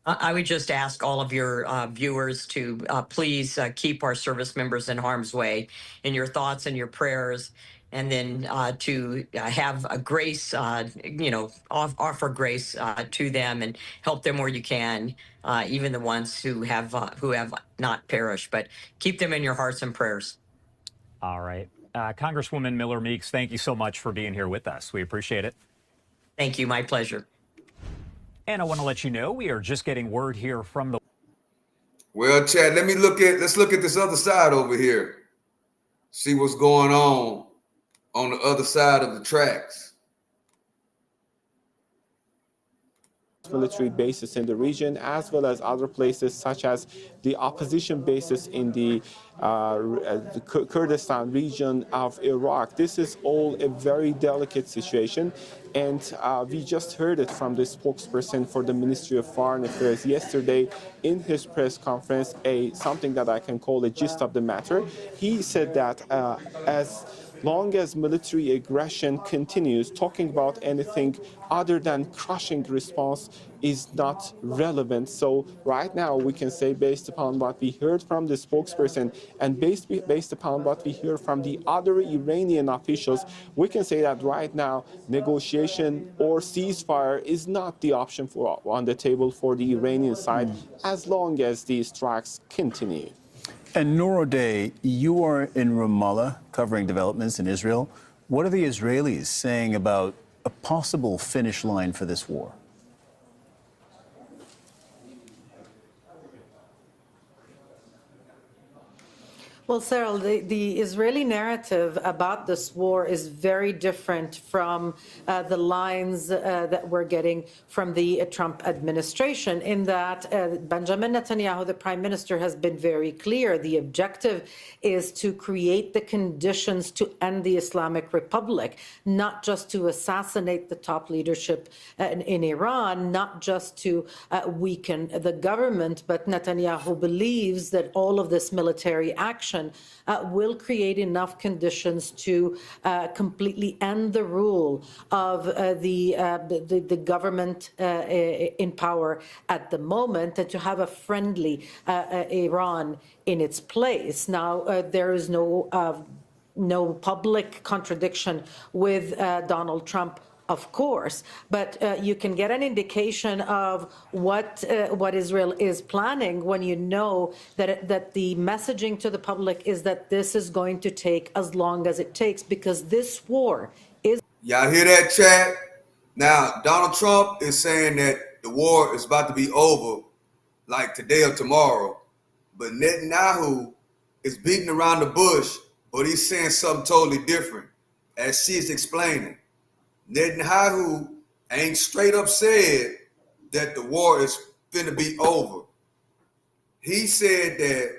I would just ask all of your viewers to please keep our service members in harm's way in your thoughts and your prayers, and then to have a grace, offer grace to them and help them where you can, even the ones who have not perished. But keep them in your hearts and prayers. All right. Congresswoman Miller Meeks, thank you so much for being here with us. We appreciate it. Thank you. My pleasure. And I want to let you know we are just getting word here from the. Well, Chad, let's look at this other side over here. See what's going on the other side of the tracks. Military bases in the region, as well as other places such as the opposition bases in the Kurdistan region of Iraq. This is all a very delicate situation, and we just heard it from the spokesperson for the Ministry of Foreign Affairs yesterday in his press conference, something that I can call a gist of the matter. He said that as long as military aggression continues, talking about anything other than crushing response is not relevant. So right now we can say, based upon what we heard from the spokesperson and based upon what we hear from the other Iranian officials, we can say that right now negotiation or ceasefire is not the option on the table for the Iranian side as long as these strikes continue. And Norodeh, you are in Ramallah covering developments in Israel. What are the Israelis saying about a possible finish line for this war? Well, Cyril, the Israeli narrative about this war is very different from the lines that we're getting from the Trump administration, in that Benjamin Netanyahu, the prime minister, has been very clear. The objective is to create the conditions to end the Islamic Republic, not just to assassinate the top leadership in Iran, not just to weaken the government, but Netanyahu believes that all of this military action will create enough conditions to completely end the rule of the government in power at the moment, and to have a friendly Iran in its place. Now, there is no public contradiction with Donald Trump, of course, but you can get an indication of what Israel is planning when you know that the messaging to the public is that this is going to take as long as it takes, because this war is. Y'all hear that, chat? Now, Donald Trump is saying that the war is about to be over like today or tomorrow, but Netanyahu is beating around the bush, but he's saying something totally different, as she's explaining. Netanyahu ain't straight up said that the war is finna be over. He said that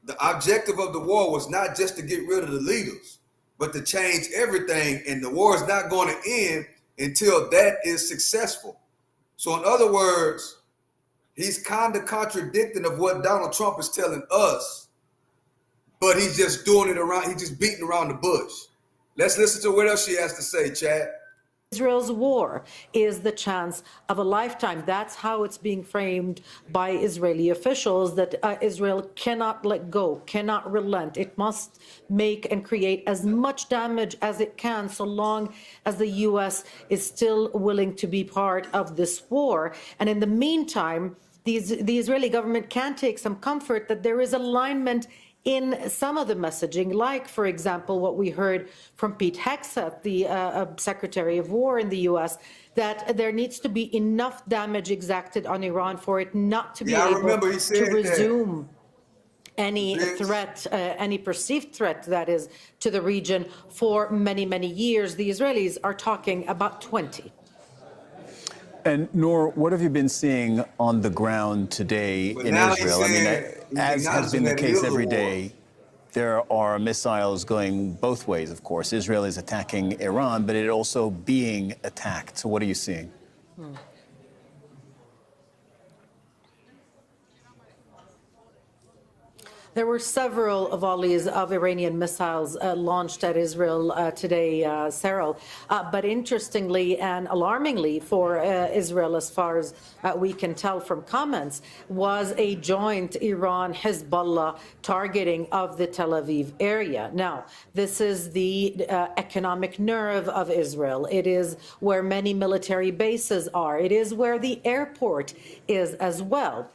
the objective of the war was not just to get rid of the leaders, but to change everything, and the war is not going to end until that is successful. So in other words, he's kind of contradicting of what Donald Trump is telling us, but he's just doing it around, he's just beating around the bush. Let's listen to what else she has to say, Chad. Israel's war is the chance of a lifetime. That's how it's being framed by Israeli officials, that Israel cannot let go, cannot relent. It must make and create as much damage as it can, so long as the U.S. is still willing to be part of this war. And in the meantime, the Israeli government can take some comfort that there is alignment in some of the messaging, like, for example, what we heard from Pete Hegseth, the Secretary of War in the U.S., that there needs to be enough damage exacted on Iran for it not to be able to resume any threat, any perceived threat, that is, to the region for many, many years. The Israelis are talking about 20. And Noor, what have you been seeing on the ground today in Israel? I mean, as has been the case every day, there are missiles going both ways, of course. Israel is attacking Iran, but it also being attacked. So what are you seeing? There were several volleys of Iranian missiles launched at Israel today, Cyril. But interestingly and alarmingly for Israel, as far as we can tell from comments, was a joint Iran-Hezbollah targeting of the Tel Aviv area. Now, this is the economic nerve of Israel. It is where many military bases are. It is where the airport is as well.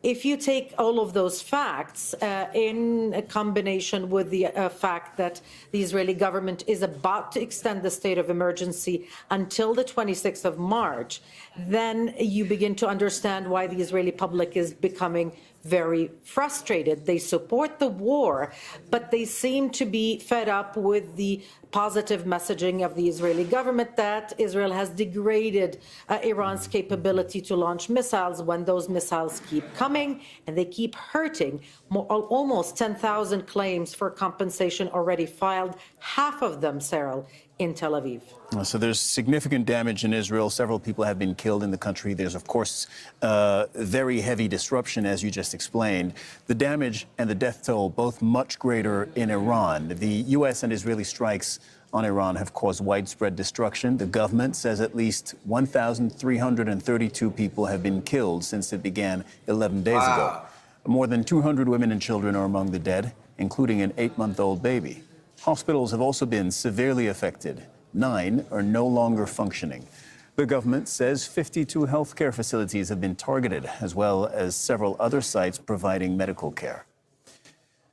If you take all of those facts in a combination with the fact that the Israeli government is about to extend the state of emergency until the 26th of March, then you begin to understand why the Israeli public is becoming very frustrated. They support the war, but they seem to be fed up with the positive messaging of the Israeli government that Israel has degraded Iran's capability to launch missiles when those missiles keep coming and they keep hurting. Almost 10,000 claims for compensation already filed, half of them, Cyril, in Tel Aviv. So there's significant damage in Israel. Several people have been killed in the country. There's, of course, very heavy disruption, as you just explained. The damage and the death toll, both much greater in Iran. The U.S. and Israeli strikes on Iran have caused widespread destruction. The government says at least 1,332 people have been killed since it began 11 days ago. More than 200 women and children are among the dead, including an 8-month-old baby. Hospitals have also been severely affected. 9 are no longer functioning. The government says 52 healthcare facilities have been targeted, as well as several other sites providing medical care.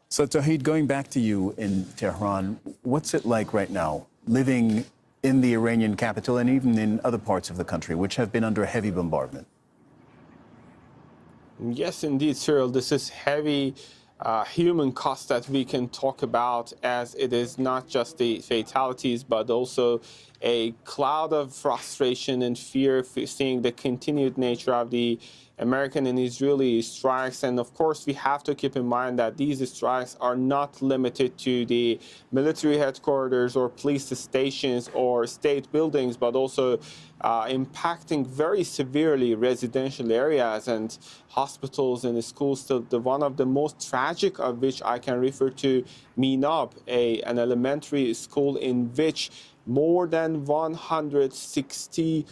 So, Tawhid, going back to you in Tehran, what's it like right now, living in the Iranian capital and even in other parts of the country, which have been under heavy bombardment? Yes, indeed, Cyril. This is heavy human cost that we can talk about, as it is not just the fatalities, but also a cloud of frustration and fear, seeing the continued nature of the American and Israeli strikes. And of course, we have to keep in mind that these strikes are not limited to the military headquarters or police stations or state buildings, but also impacting very severely residential areas and hospitals and schools. One of the most tragic of which I can refer to Minab, an elementary school in which more than 160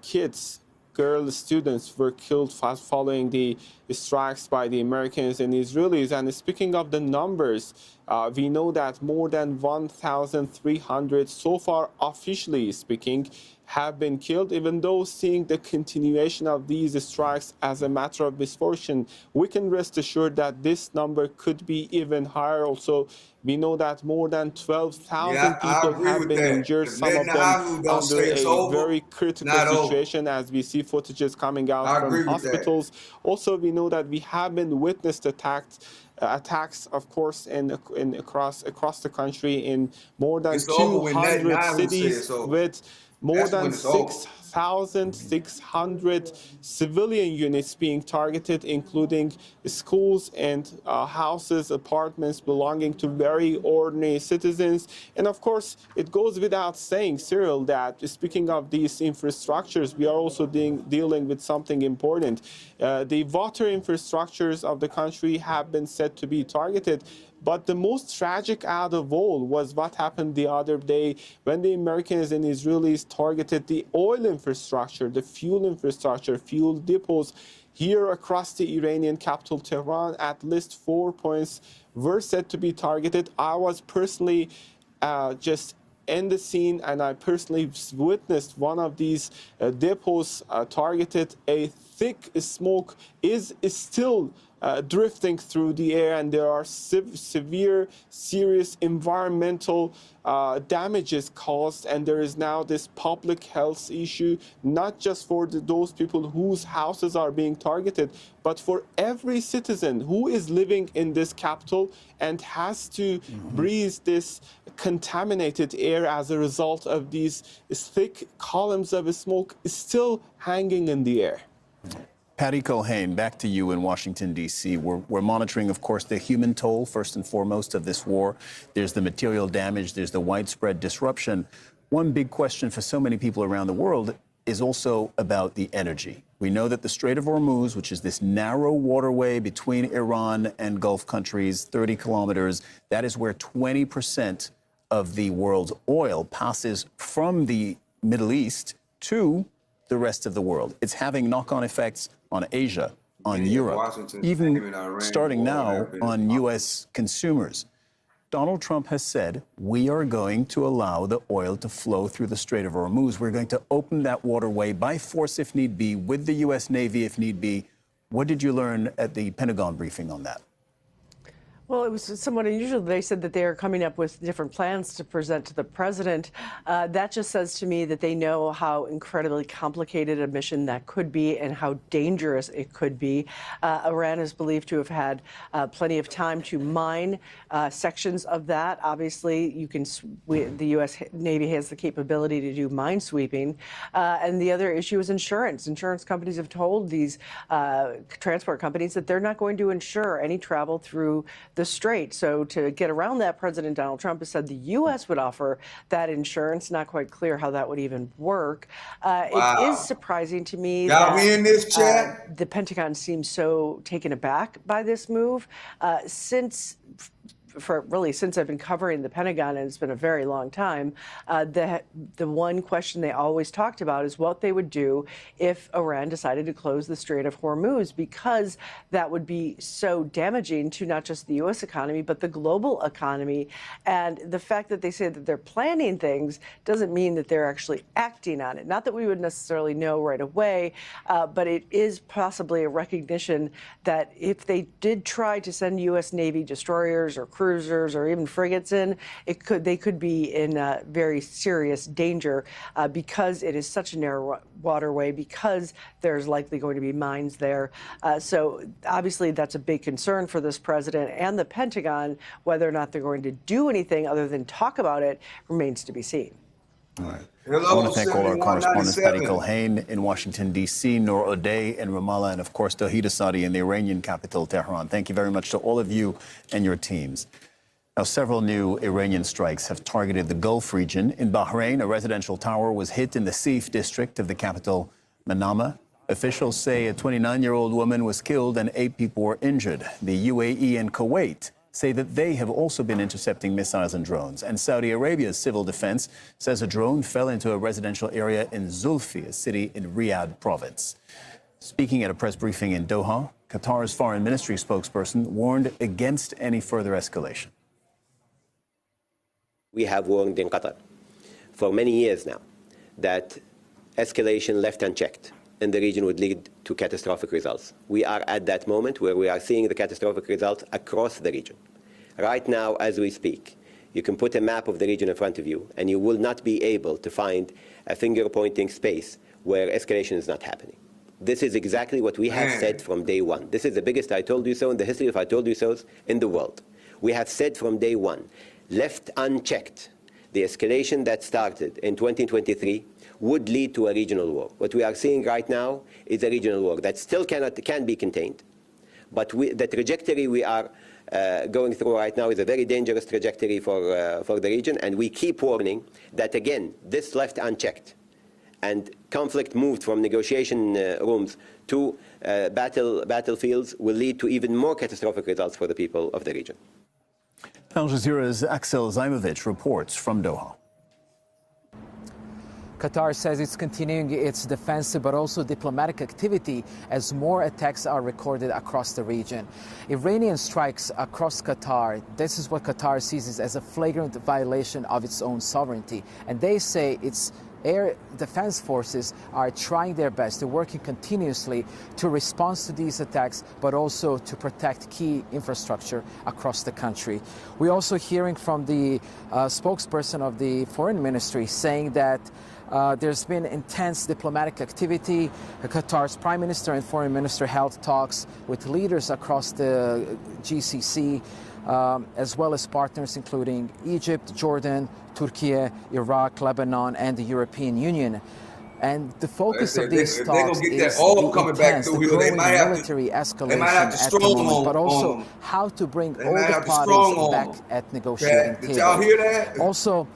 kids, girl students, were killed following the strikes by the Americans and Israelis. And speaking of the numbers, we know that more than 1,300 so far, officially speaking, have been killed. Even though seeing the continuation of these strikes as a matter of misfortune, we can rest assured that this number could be even higher. Also, we know that more than 12,000 people have been injured, some of them under a very critical situation, as we see footages coming out from hospitals. Also, we know that we have been witnessed attacks, of course, across the country in more than 200 cities, with more than 6,600 civilian units being targeted, including schools and houses, apartments belonging to very ordinary citizens. And of course, it goes without saying, Cyril, that speaking of these infrastructures, we are also dealing with something important. The water infrastructures of the country have been said to be targeted. But the most tragic out of all was what happened the other day when the Americans and Israelis targeted the oil infrastructure, the fuel infrastructure, fuel depots here across the Iranian capital, Tehran. At least 4 points were said to be targeted. I was personally just in the scene, and I personally witnessed one of these depots targeted. A thick smoke is still drifting through the air, and there are severe, serious environmental damages caused, and there is now this public health issue, not just for those people whose houses are being targeted, but for every citizen who is living in this capital and has to breathe this contaminated air as a result of these thick columns of smoke still hanging in the air. Patty Culhane, back to you in Washington, D.C. We're monitoring, of course, the human toll, first and foremost, of this war. There's the material damage. There's the widespread disruption. One big question for so many people around the world is also about the energy. We know that the Strait of Hormuz, which is this narrow waterway between Iran and Gulf countries, 30 kilometers, that is where 20% of the world's oil passes from the Middle East to the rest of the world. It's having knock-on effects on Asia, on Europe, even starting now on U.S. consumers. Donald Trump has said, we are going to allow the oil to flow through the Strait of Hormuz. We're going to open that waterway by force if need be, with the U.S. Navy if need be. What did you learn at the Pentagon briefing on that? Well, it was somewhat unusual. They said that they are coming up with different plans to present to the president. That just says to me that they know how incredibly complicated a mission that could be and how dangerous it could be. Iran is believed to have had plenty of time to mine sections of that. Obviously, the U.S. Navy has the capability to do mine sweeping. And the other issue is insurance. Insurance companies have told these transport companies that they're not going to insure any travel through the strait. So to get around that, President Donald Trump has said the U.S. would offer that insurance. Not quite clear how that would even work. It is surprising to me that we in this chat? The Pentagon seems so taken aback by this move. Since I've been covering the Pentagon, and it's been a very long time, the one question they always talked about is what they would do if Iran decided to close the Strait of Hormuz, because that would be so damaging to not just the U.S. economy, but the global economy. And the fact that they say that they're planning things doesn't mean that they're actually acting on it. Not that we would necessarily know right away, but it is possibly a recognition that if they did try to send U.S. Navy destroyers or cruisers or even frigates in, they could be in very serious danger because it is such a narrow waterway, because there's likely going to be mines there. So obviously that's a big concern for this president and the Pentagon. Whether or not they're going to do anything other than talk about it remains to be seen. All right. I want to thank all our correspondents, Patty Culhane in Washington, D.C., Noor O'Day in Ramallah, and, of course, Tawhid Asadi in the Iranian capital, Tehran. Thank you very much to all of you and your teams. Now, several new Iranian strikes have targeted the Gulf region. In Bahrain, a residential tower was hit in the Sif district of the capital, Manama. Officials say a 29-year-old woman was killed and 8 people were injured. The UAE and Kuwait say that they have also been intercepting missiles and drones. And Saudi Arabia's civil defense says a drone fell into a residential area in Zulfi, a city in Riyadh province. Speaking at a press briefing in Doha, Qatar's foreign ministry spokesperson warned against any further escalation. We have warned in Qatar for many years now that escalation left unchecked in the region would lead to catastrophic results. We are at that moment where we are seeing the catastrophic results across the region. Right now, as we speak, you can put a map of the region in front of you, and you will not be able to find a finger-pointing space where escalation is not happening. This is exactly what we have said from day one. This is the biggest I told you so in the history of I told you so's in the world. We have said from day one, left unchecked, the escalation that started in 2023 would lead to a regional war. What we are seeing right now is a regional war that still can be contained. But the trajectory we are going through right now is a very dangerous trajectory for the region, and we keep warning that, again, this left unchecked and conflict moved from negotiation rooms to battlefields will lead to even more catastrophic results for the people of the region. Al Jazeera's Axel Zaimovich reports from Doha. Qatar says it's continuing its defensive but also diplomatic activity as more attacks are recorded across the region. Iranian strikes across Qatar, this is what Qatar sees as a flagrant violation of its own sovereignty. And they say it's air defense forces are trying their best. They're working continuously to respond to these attacks, but also to protect key infrastructure across the country. We're also hearing from the spokesperson of the Foreign Ministry saying that there's been intense diplomatic activity. Qatar's Prime Minister and Foreign Minister held talks with leaders across the GCC, as well as partners including Egypt, Jordan, Turkey, Iraq, Lebanon, and the European Union. And the focus of these talks is the growing military escalation at the moment, but also how to bring all the parties back at negotiating table. Did y'all hear that? Also,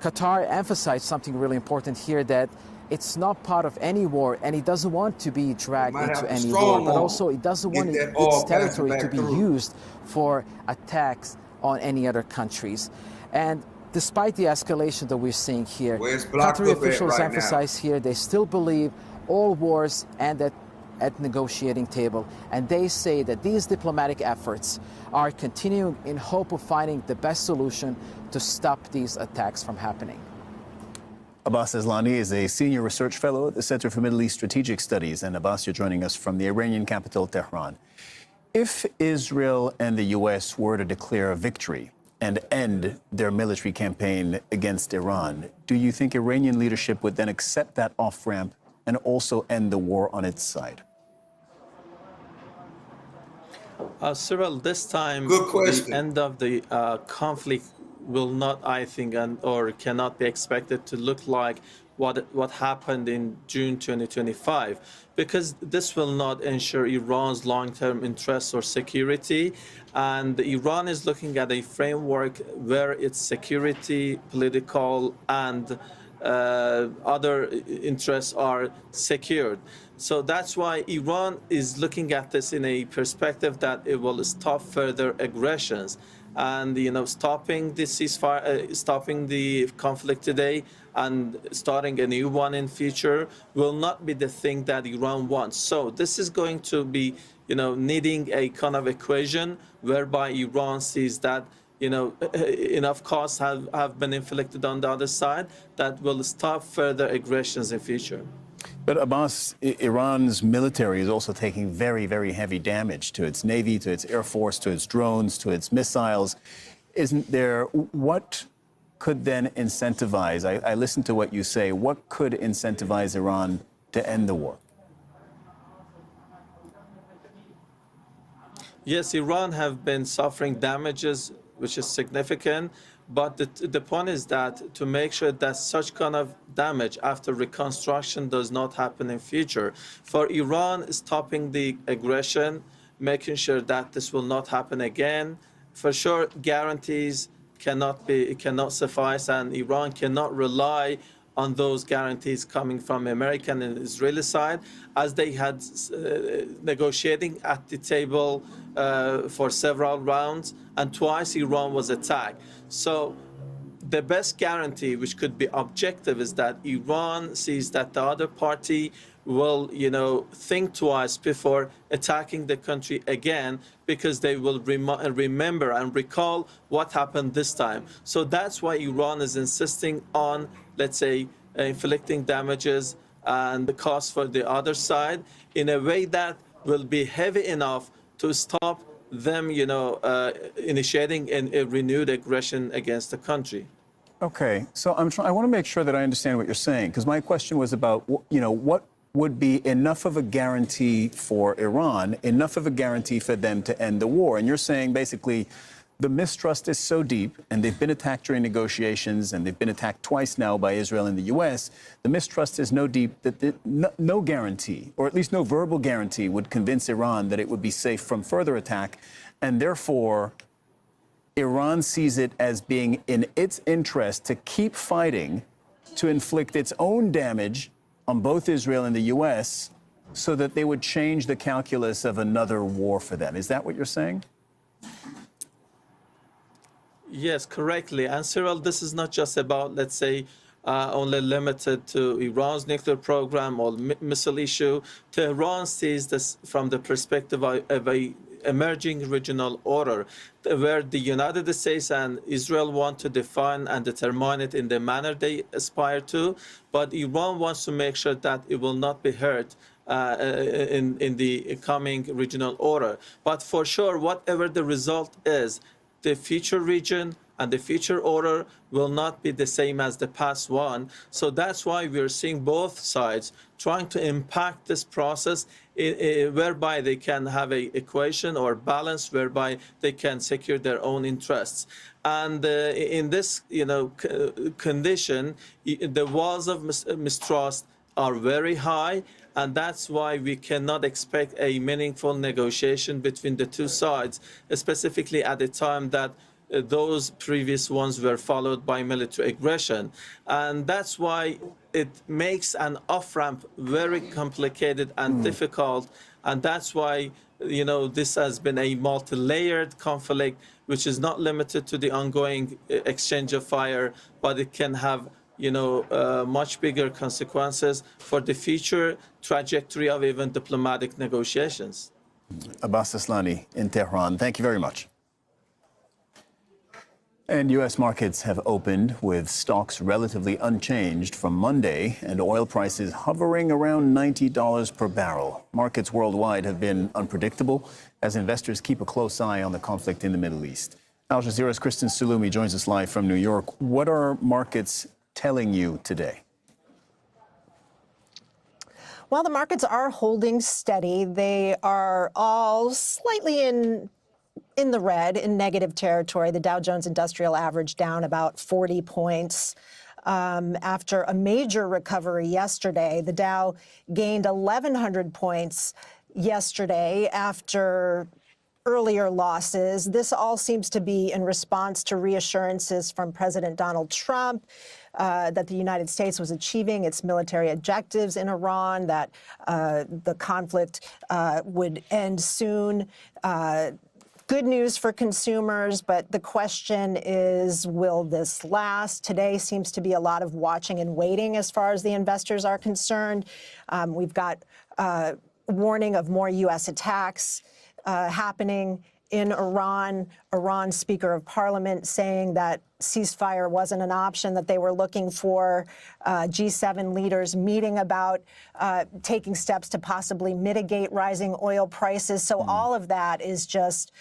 Qatar emphasized something really important here, that it's not part of any war, and it doesn't want to be dragged into any war, but also it doesn't want its territory to be used for attacks on any other countries. And despite the escalation that we're seeing here, Qatari officials emphasize here they still believe all wars end at negotiating table, and they say that these diplomatic efforts are continuing in hope of finding the best solution to stop these attacks from happening. Abbas Eslani is a senior research fellow at the Center for Middle East Strategic Studies. And Abbas, you're joining us from the Iranian capital, Tehran. If Israel and the U.S. were to declare a victory and end their military campaign against Iran, do you think Iranian leadership would then accept that off-ramp and also end the war on its side? Cyril, this time the end of the conflict will not, I think, or cannot be expected to look like what happened in June 2025, because this will not ensure Iran's long-term interests or security. And Iran is looking at a framework where its security, political, and other interests are secured. So that's why Iran is looking at this in a perspective that it will stop further aggressions. And stopping the ceasefire, stopping the conflict today, and starting a new one in future will not be the thing that Iran wants. So this is going to be, needing a kind of equation whereby Iran sees that enough costs have been inflicted on the other side that will stop further aggressions in future. But Abbas, Iran's military is also taking very, very heavy damage to its navy, to its air force, to its drones, to its missiles. Isn't there, what could then incentivize, I listened to what you say, what could incentivize Iran to end the war? Yes, Iran have been suffering damages, which is significant. But the point is that to make sure that such kind of damage after reconstruction does not happen in future. For Iran, stopping the aggression, making sure that this will not happen again. For sure, guarantees cannot suffice, and Iran cannot rely on those guarantees coming from American and Israeli side, as they had negotiating at the table for several rounds, and twice Iran was attacked. So the best guarantee, which could be objective, is that Iran sees that the other party will, think twice before attacking the country again, because they will remember and recall what happened this time. So that's why Iran is insisting on, let's say, inflicting damages and the cost for the other side in a way that will be heavy enough to stop them, initiating a renewed aggression against the country. Okay, so I want to make sure that I understand what you're saying, because my question was about, what would be enough of a guarantee for Iran, enough of a guarantee for them to end the war. And you're saying basically the mistrust is so deep, and they've been attacked during negotiations, and they've been attacked twice now by Israel and the U.S. The mistrust is so deep that no guarantee, or at least no verbal guarantee, would convince Iran that it would be safe from further attack. And therefore, Iran sees it as being in its interest to keep fighting, to inflict its own damage on both Israel and the U.S., so that they would change the calculus of another war for them. Is that what you're saying? Yes, correctly. And Cyril, this is not just about, let's say, only limited to Iran's nuclear program or missile issue. Tehran sees this from the perspective of a emerging regional order, where the United States and Israel want to define and determine it in the manner they aspire to, but Iran wants to make sure that it will not be hurt in the coming regional order. But for sure, whatever the result is, the future region and the future order will not be the same as the past one. So that's why we're seeing both sides trying to impact this process whereby they can have a equation or balance whereby they can secure their own interests. And in this, condition, the walls of mistrust are very high, and that's why we cannot expect a meaningful negotiation between the two sides, specifically at the time that those previous ones were followed by military aggression. And that's why it makes an off-ramp very complicated and difficult. And that's why, this has been a multi-layered conflict, which is not limited to the ongoing exchange of fire, but it can have much bigger consequences for the future trajectory of even diplomatic negotiations. Abbas Aslani in Tehran, thank you very much. And U.S. markets have opened with stocks relatively unchanged from Monday and oil prices hovering around $90 per barrel. Markets worldwide have been unpredictable as investors keep a close eye on the conflict in the Middle East. Al Jazeera's Kristen Salumi joins us live from New York. What are markets telling you today? Well, the markets are holding steady. They are all slightly in the red, in negative territory. The Dow Jones Industrial Average down about 40 points. After a major recovery yesterday, the Dow gained 1,100 points yesterday after earlier losses. This all seems to be in response to reassurances from President Donald Trump that the United States was achieving its military objectives in Iran, that the conflict would end soon. Good news for consumers, but the question is, will this last? Today seems to be a lot of watching and waiting as far as the investors are concerned. We've got warning of more U.S. attacks happening in Iran. Iran's Speaker of Parliament saying that ceasefire wasn't an option that they were looking for. G7 leaders meeting about taking steps to possibly mitigate rising oil prices. So all of that is just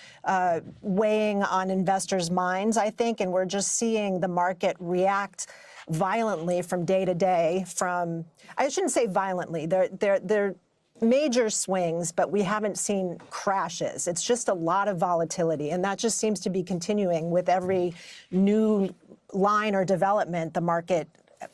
weighing on investors' minds, I think, and we're just seeing the market react violently from day to day. I shouldn't say violently. They're major swings, but we haven't seen crashes. It's just a lot of volatility, and that just seems to be continuing with every new line or development. The market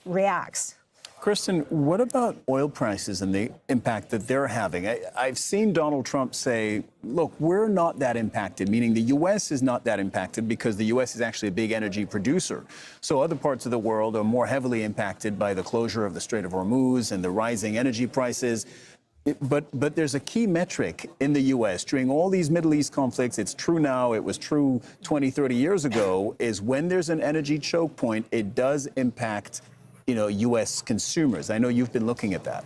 reacts. Kristen, what about oil prices and the impact that they're having? I've seen Donald Trump say, look, we're not that impacted, meaning the U.S. is not that impacted because the U.S. is actually a big energy producer. So other parts of the world are more heavily impacted by the closure of the Strait of Hormuz and the rising energy prices. But there's a key metric in the U.S. during all these Middle East conflicts. It's true now. It was true 20, 30 years ago, is when there's an energy choke point, it does impact, U.S. consumers. I know you've been looking at that.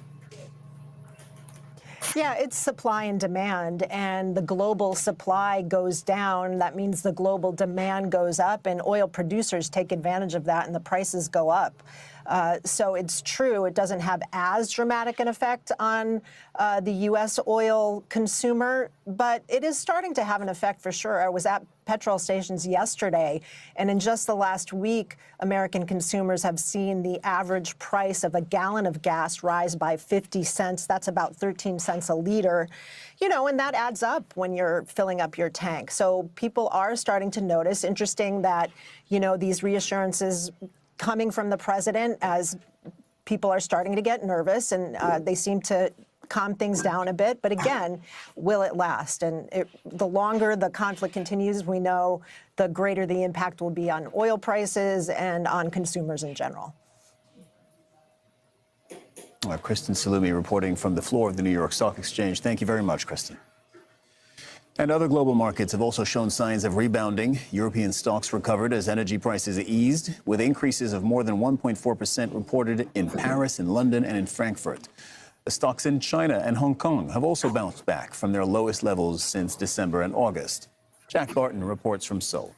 Yeah, it's supply and demand, and the global supply goes down. That means the global demand goes up, and oil producers take advantage of that, and the prices go up. So it's true, it doesn't have as dramatic an effect on the U.S. oil consumer, but it is starting to have an effect for sure. I was at petrol stations yesterday, and in just the last week, American consumers have seen the average price of a gallon of gas rise by 50 cents. That's about 13 cents a liter, and that adds up when you're filling up your tank. So people are starting to notice. Interesting that, these reassurances coming from the president as people are starting to get nervous, and they seem to calm things down a bit. But again, will it last? And the longer the conflict continues, we know the greater the impact will be on oil prices and on consumers in general. Kristen Salumi reporting from the floor of the New York Stock Exchange. Thank you very much, Kristen. And other global markets have also shown signs of rebounding. European stocks recovered as energy prices eased, with increases of more than 1.4% reported in Paris, in London, and in Frankfurt. The stocks in China and Hong Kong have also bounced back from their lowest levels since December and August. Jack Barton reports from Seoul.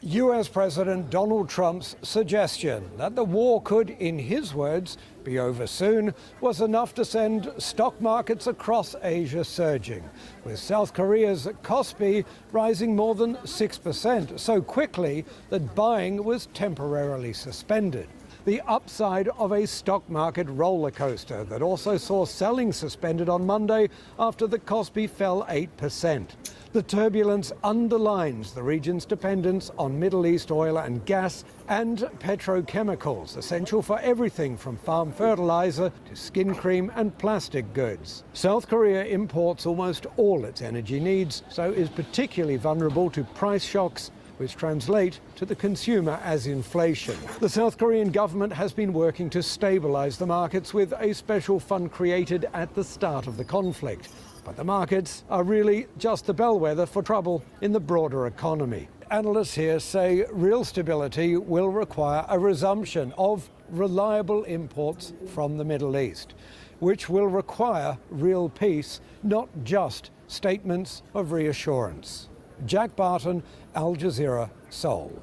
U.S. President Donald Trump's suggestion that the war could, in his words, be over soon was enough to send stock markets across Asia surging, with South Korea's Kospi rising more than 6% so quickly that buying was temporarily suspended. The upside of a stock market roller coaster that also saw selling suspended on Monday after the Kospi fell 8%. The turbulence underlines the region's dependence on Middle East oil and gas and petrochemicals, essential for everything from farm fertilizer to skin cream and plastic goods. South Korea imports almost all its energy needs, so is particularly vulnerable to price shocks, which translate to the consumer as inflation. The South Korean government has been working to stabilize the markets with a special fund created at the start of the conflict. But the markets are really just the bellwether for trouble in the broader economy. Analysts here say real stability will require a resumption of reliable imports from the Middle East, which will require real peace, not just statements of reassurance. Jack Barton, Al Jazeera, Seoul.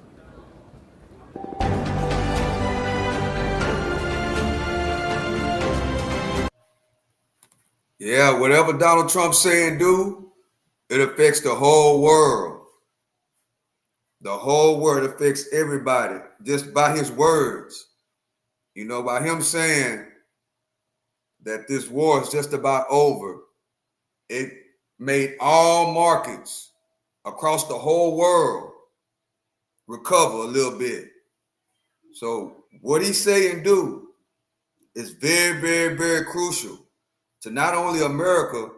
Yeah, whatever Donald Trump's saying do, it affects the whole world. The whole world affects everybody just by his words. You know, by him saying that this war is just about over, it made all markets across the whole world recover a little bit. So what he say and do is very, very, very crucial to not only America,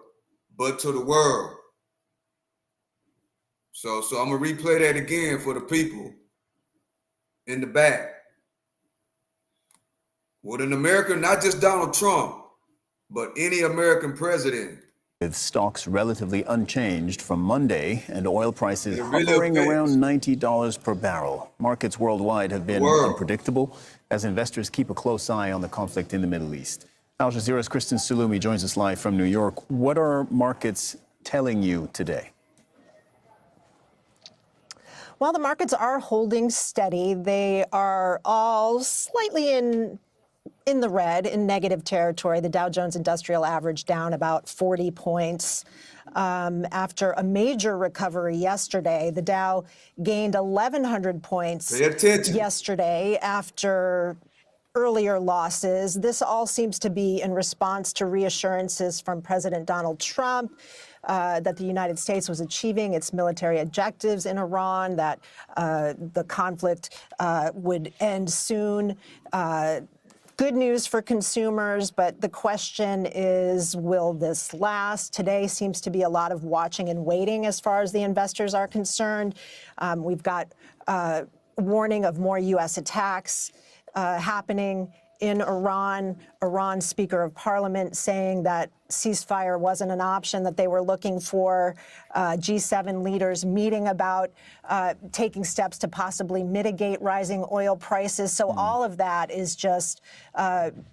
but to the world. So I'm gonna replay that again for the people in the back. What an American, not just Donald Trump, but any American president. With stocks relatively unchanged from Monday and oil prices hovering around $90 per barrel. Markets worldwide have been unpredictable as investors keep a close eye on the conflict in the Middle East. Al Jazeera's Kristen Sulumi joins us live from New York. What are markets telling you today? Well, the markets are holding steady. They are all slightly in the red, in negative territory. The Dow Jones Industrial Average down about 40 points. After a major recovery yesterday, the Dow gained 1,100 points yesterday after earlier losses. This all seems to be in response to reassurances from President Donald Trump that the United States was achieving its military objectives in Iran, that the conflict would end soon. Good news for consumers, but the question is, will this last? Today seems to be a lot of watching and waiting as far as the investors are concerned. We've got warning of more U.S. attacks happening in Iran. Iran's Speaker of Parliament saying that ceasefire wasn't an option that they were looking for. G7 leaders meeting about taking steps to possibly mitigate rising oil prices. So all of that is just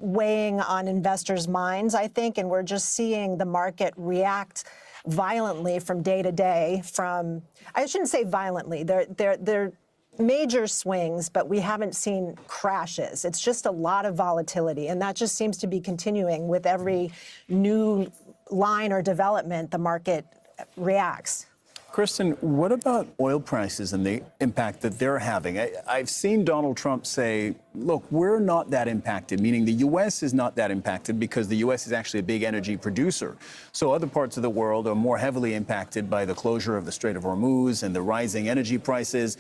weighing on investors' minds, I think, and we're just seeing the market react violently from day to day. I shouldn't say violently. They're major swings, but we haven't seen crashes. It's just a lot of volatility, and that just seems to be continuing with every new line or development. The market reacts. Kristen, what about oil prices and the impact that they're having? I've seen Donald Trump say, look, we're not that impacted, meaning the U.S. is not that impacted because the U.S. is actually a big energy producer. So other parts of the world are more heavily impacted by the closure of the Strait of Hormuz and the rising energy prices.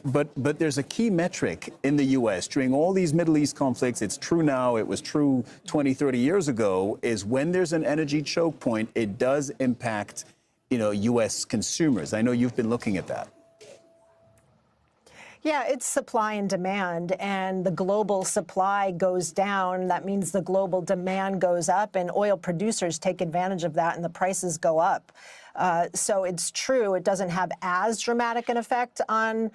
But there's a key metric in the U.S. during all these Middle East conflicts. It's true now. It was true 20, 30 years ago, is when there's an energy choke point, it does impact, U.S. consumers. I know you've been looking at that. Yeah, it's supply and demand, and the global supply goes down. That means the global demand goes up, and oil producers take advantage of that, and the prices go up. So it's true, it doesn't have as dramatic an effect on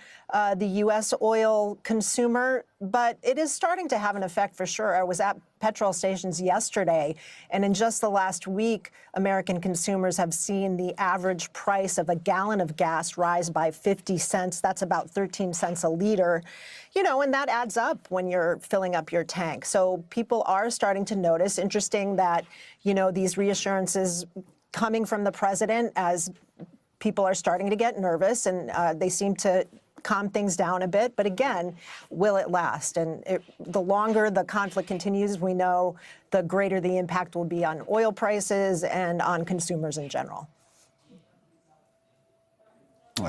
the U.S. oil consumer, but it is starting to have an effect for sure. I was at petrol stations yesterday, and in just the last week, American consumers have seen the average price of a gallon of gas rise by 50 cents. That's about 13 cents a liter, and that adds up when you're filling up your tank. So people are starting to notice. Interesting that, these reassurances coming from the president as people are starting to get nervous, and they seem to calm things down a bit. But again, will it last? And the longer the conflict continues, we know the greater the impact will be on oil prices and on consumers in general.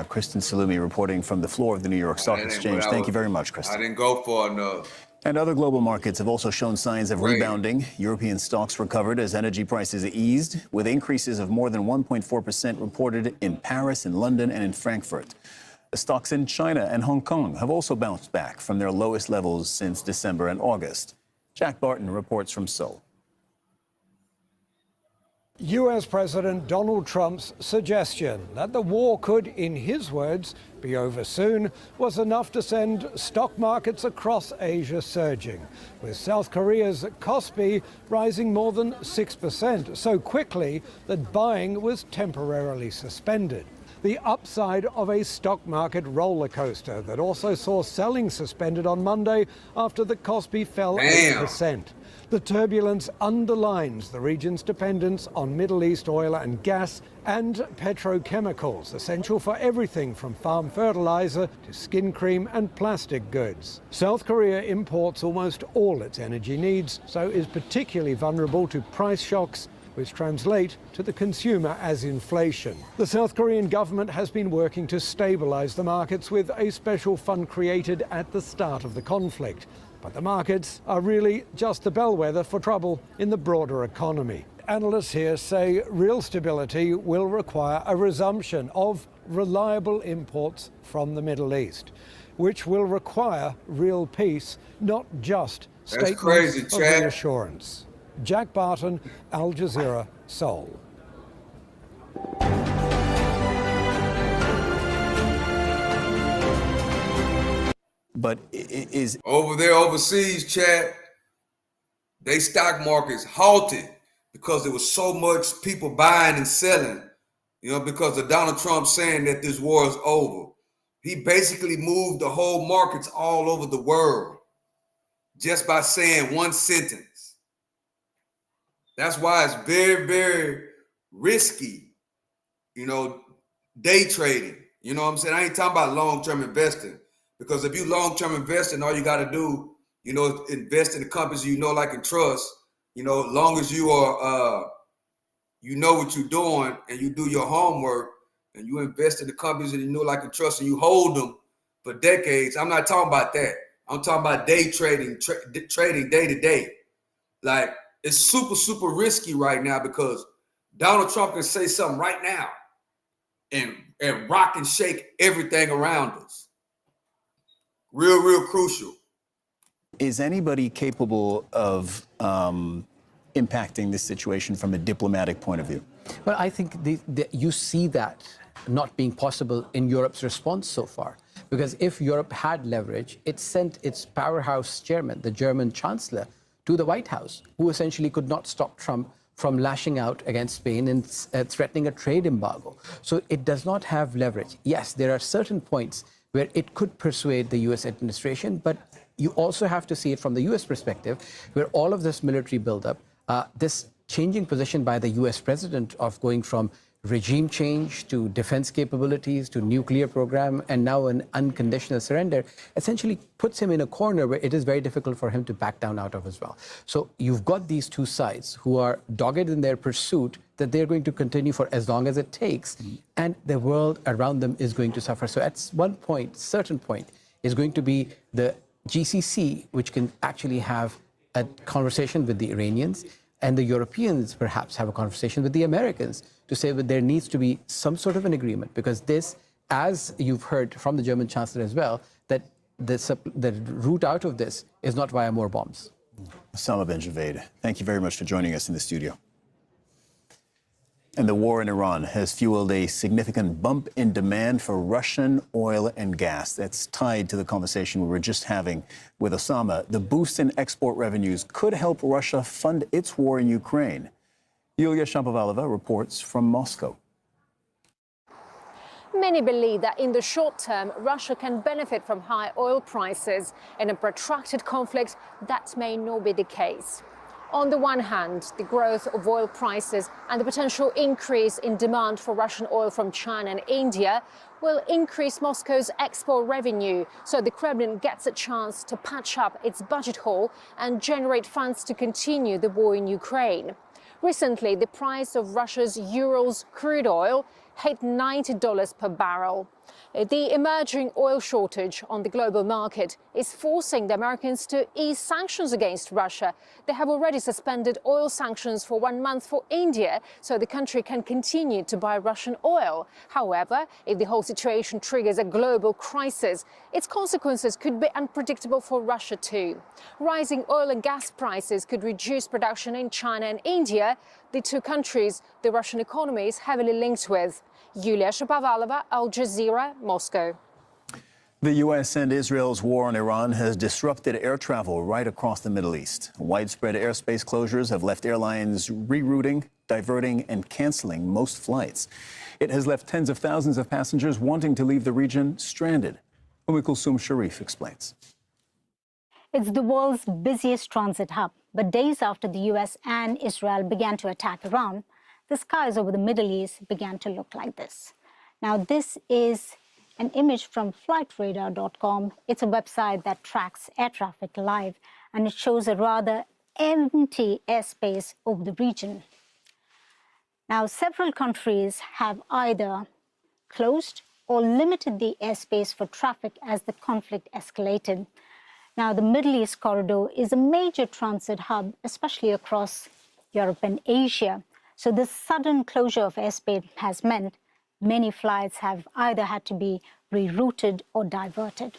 Kristen Salumi reporting from the floor of the New York Stock Exchange. Thank you very much, Kristen. I didn't go for enough. And other global markets have also shown signs of rebounding. European stocks recovered as energy prices eased, with increases of more than 1.4% reported in Paris, in London, and in Frankfurt. The stocks in China and Hong Kong have also bounced back from their lowest levels since December and August. Jack Barton reports from Seoul. U.S. President Donald Trump's suggestion that the war could, in his words, be over soon was enough to send stock markets across Asia surging, with South Korea's Kospi rising more than 6% so quickly that buying was temporarily suspended. The upside of a stock market roller coaster that also saw selling suspended on Monday after the Kospi fell 8%. The turbulence underlines the region's dependence on Middle East oil and gas and petrochemicals, essential for everything from farm fertilizer to skin cream and plastic goods. South Korea imports almost all its energy needs, so is particularly vulnerable to price shocks, which translate to the consumer as inflation. The South Korean government has been working to stabilize the markets with a special fund created at the start of the conflict. But the markets are really just the bellwether for trouble in the broader economy. Analysts here say real stability will require a resumption of reliable imports from the Middle East, which will require real peace, not just statements of reassurance. Jack Barton, Al Jazeera, Seoul. But is over there overseas, Chad, they stock markets halted because there was so much people buying and selling, because of Donald Trump saying that this war is over. He basically moved the whole markets all over the world just by saying one sentence. That's why it's very, very risky, day trading. You know what I'm saying? I ain't talking about long-term investing. Because if you long-term investing, all you got to do, is invest in the companies like and trust. As long as you are, you know what you're doing and you do your homework and you invest in the companies that you like and trust and you hold them for decades. I'm not talking about that. I'm talking about day trading, trading day to day. Like, it's super, super risky right now because Donald Trump can say something right now and rock and shake everything around us. Real, real crucial. Is anybody capable of impacting this situation from a diplomatic point of view? Well, I think you see that not being possible in Europe's response so far. Because if Europe had leverage, it sent its powerhouse chairman, the German chancellor, to the White House, who essentially could not stop Trump from lashing out against Spain and threatening a trade embargo. So it does not have leverage. Yes, there are certain points where it could persuade the U.S. administration, but you also have to see it from the U.S. perspective, where all of this military buildup, this changing position by the U.S. president of going from regime change to defense capabilities to nuclear program and now an unconditional surrender, essentially puts him in a corner where it is very difficult for him to back down out of as well. So you've got these two sides who are dogged in their pursuit that they're going to continue for as long as it takes, and the world around them is going to suffer. So at one point, certain point, is going to be the GCC, which can actually have a conversation with the Iranians, and the Europeans perhaps have a conversation with the Americans to say that there needs to be some sort of an agreement, because this, as you've heard from the German chancellor as well, that the route out of this is not via more bombs. Osama Ben Javed, thank you very much for joining us in the studio. And the war in Iran has fueled a significant bump in demand for Russian oil and gas. That's tied to the conversation we were just having with Osama. The boost in export revenues could help Russia fund its war in Ukraine. Yulia Shapovalova reports from Moscow. Many believe that in the short term, Russia can benefit from high oil prices. In a protracted conflict, that may not be the case. On the one hand, the growth of oil prices and the potential increase in demand for Russian oil from China and India will increase Moscow's export revenue, so the Kremlin gets a chance to patch up its budget hole and generate funds to continue the war in Ukraine. Recently, the price of Russia's Urals crude oil hit $90 per barrel. The emerging oil shortage on the global market is forcing the Americans to ease sanctions against Russia. They have already suspended oil sanctions for 1 month for India, so the country can continue to buy Russian oil. However, if the whole situation triggers a global crisis, its consequences could be unpredictable for Russia too. Rising oil and gas prices could reduce production in China and India, the two countries the Russian economy is heavily linked with. Yulia Shapovalova, Al Jazeera, Moscow. The U.S. and Israel's war on Iran has disrupted air travel right across the Middle East. Widespread airspace closures have left airlines rerouting, diverting, and canceling most flights. It has left tens of thousands of passengers wanting to leave the region stranded. Kulsum Sharif explains. It's the world's busiest transit hub, but days after the U.S. and Israel began to attack Iran, the skies over the Middle East began to look like this. Now, this is an image from flightradar.com. It's a website that tracks air traffic live, and it shows a rather empty airspace over the region. Now, several countries have either closed or limited the airspace for traffic as the conflict escalated. Now, the Middle East corridor is a major transit hub, especially across Europe and Asia. So this sudden closure of airspace has meant many flights have either had to be rerouted or diverted.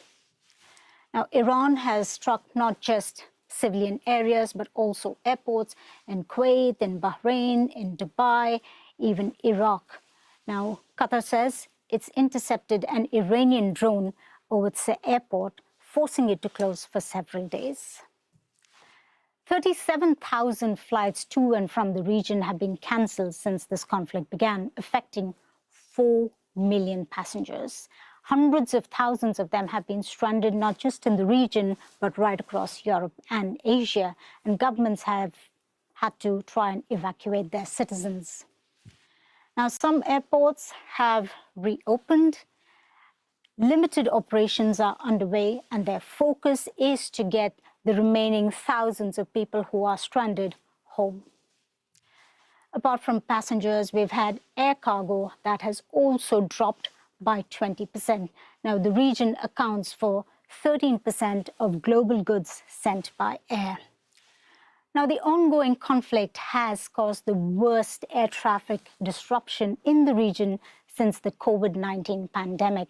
Now, Iran has struck not just civilian areas, but also airports in Kuwait, in Bahrain, in Dubai, even Iraq. Now, Qatar says it's intercepted an Iranian drone over its airport, forcing it to close for several days. 37,000 flights to and from the region have been cancelled since this conflict began, affecting 4 million passengers. Hundreds of thousands of them have been stranded not just in the region, but right across Europe and Asia, and governments have had to try and evacuate their citizens. Now, some airports have reopened. Limited operations are underway, and their focus is to get the remaining thousands of people who are stranded home. Apart from passengers, we've had air cargo that has also dropped by 20%. Now, the region accounts for 13% of global goods sent by air. Now, the ongoing conflict has caused the worst air traffic disruption in the region since the COVID-19 pandemic.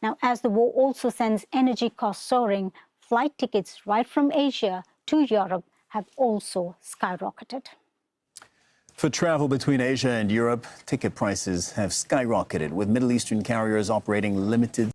Now, as the war also sends energy costs soaring, flight tickets right from Asia to Europe have also skyrocketed. For travel between Asia and Europe, ticket prices have skyrocketed, with Middle Eastern carriers operating limited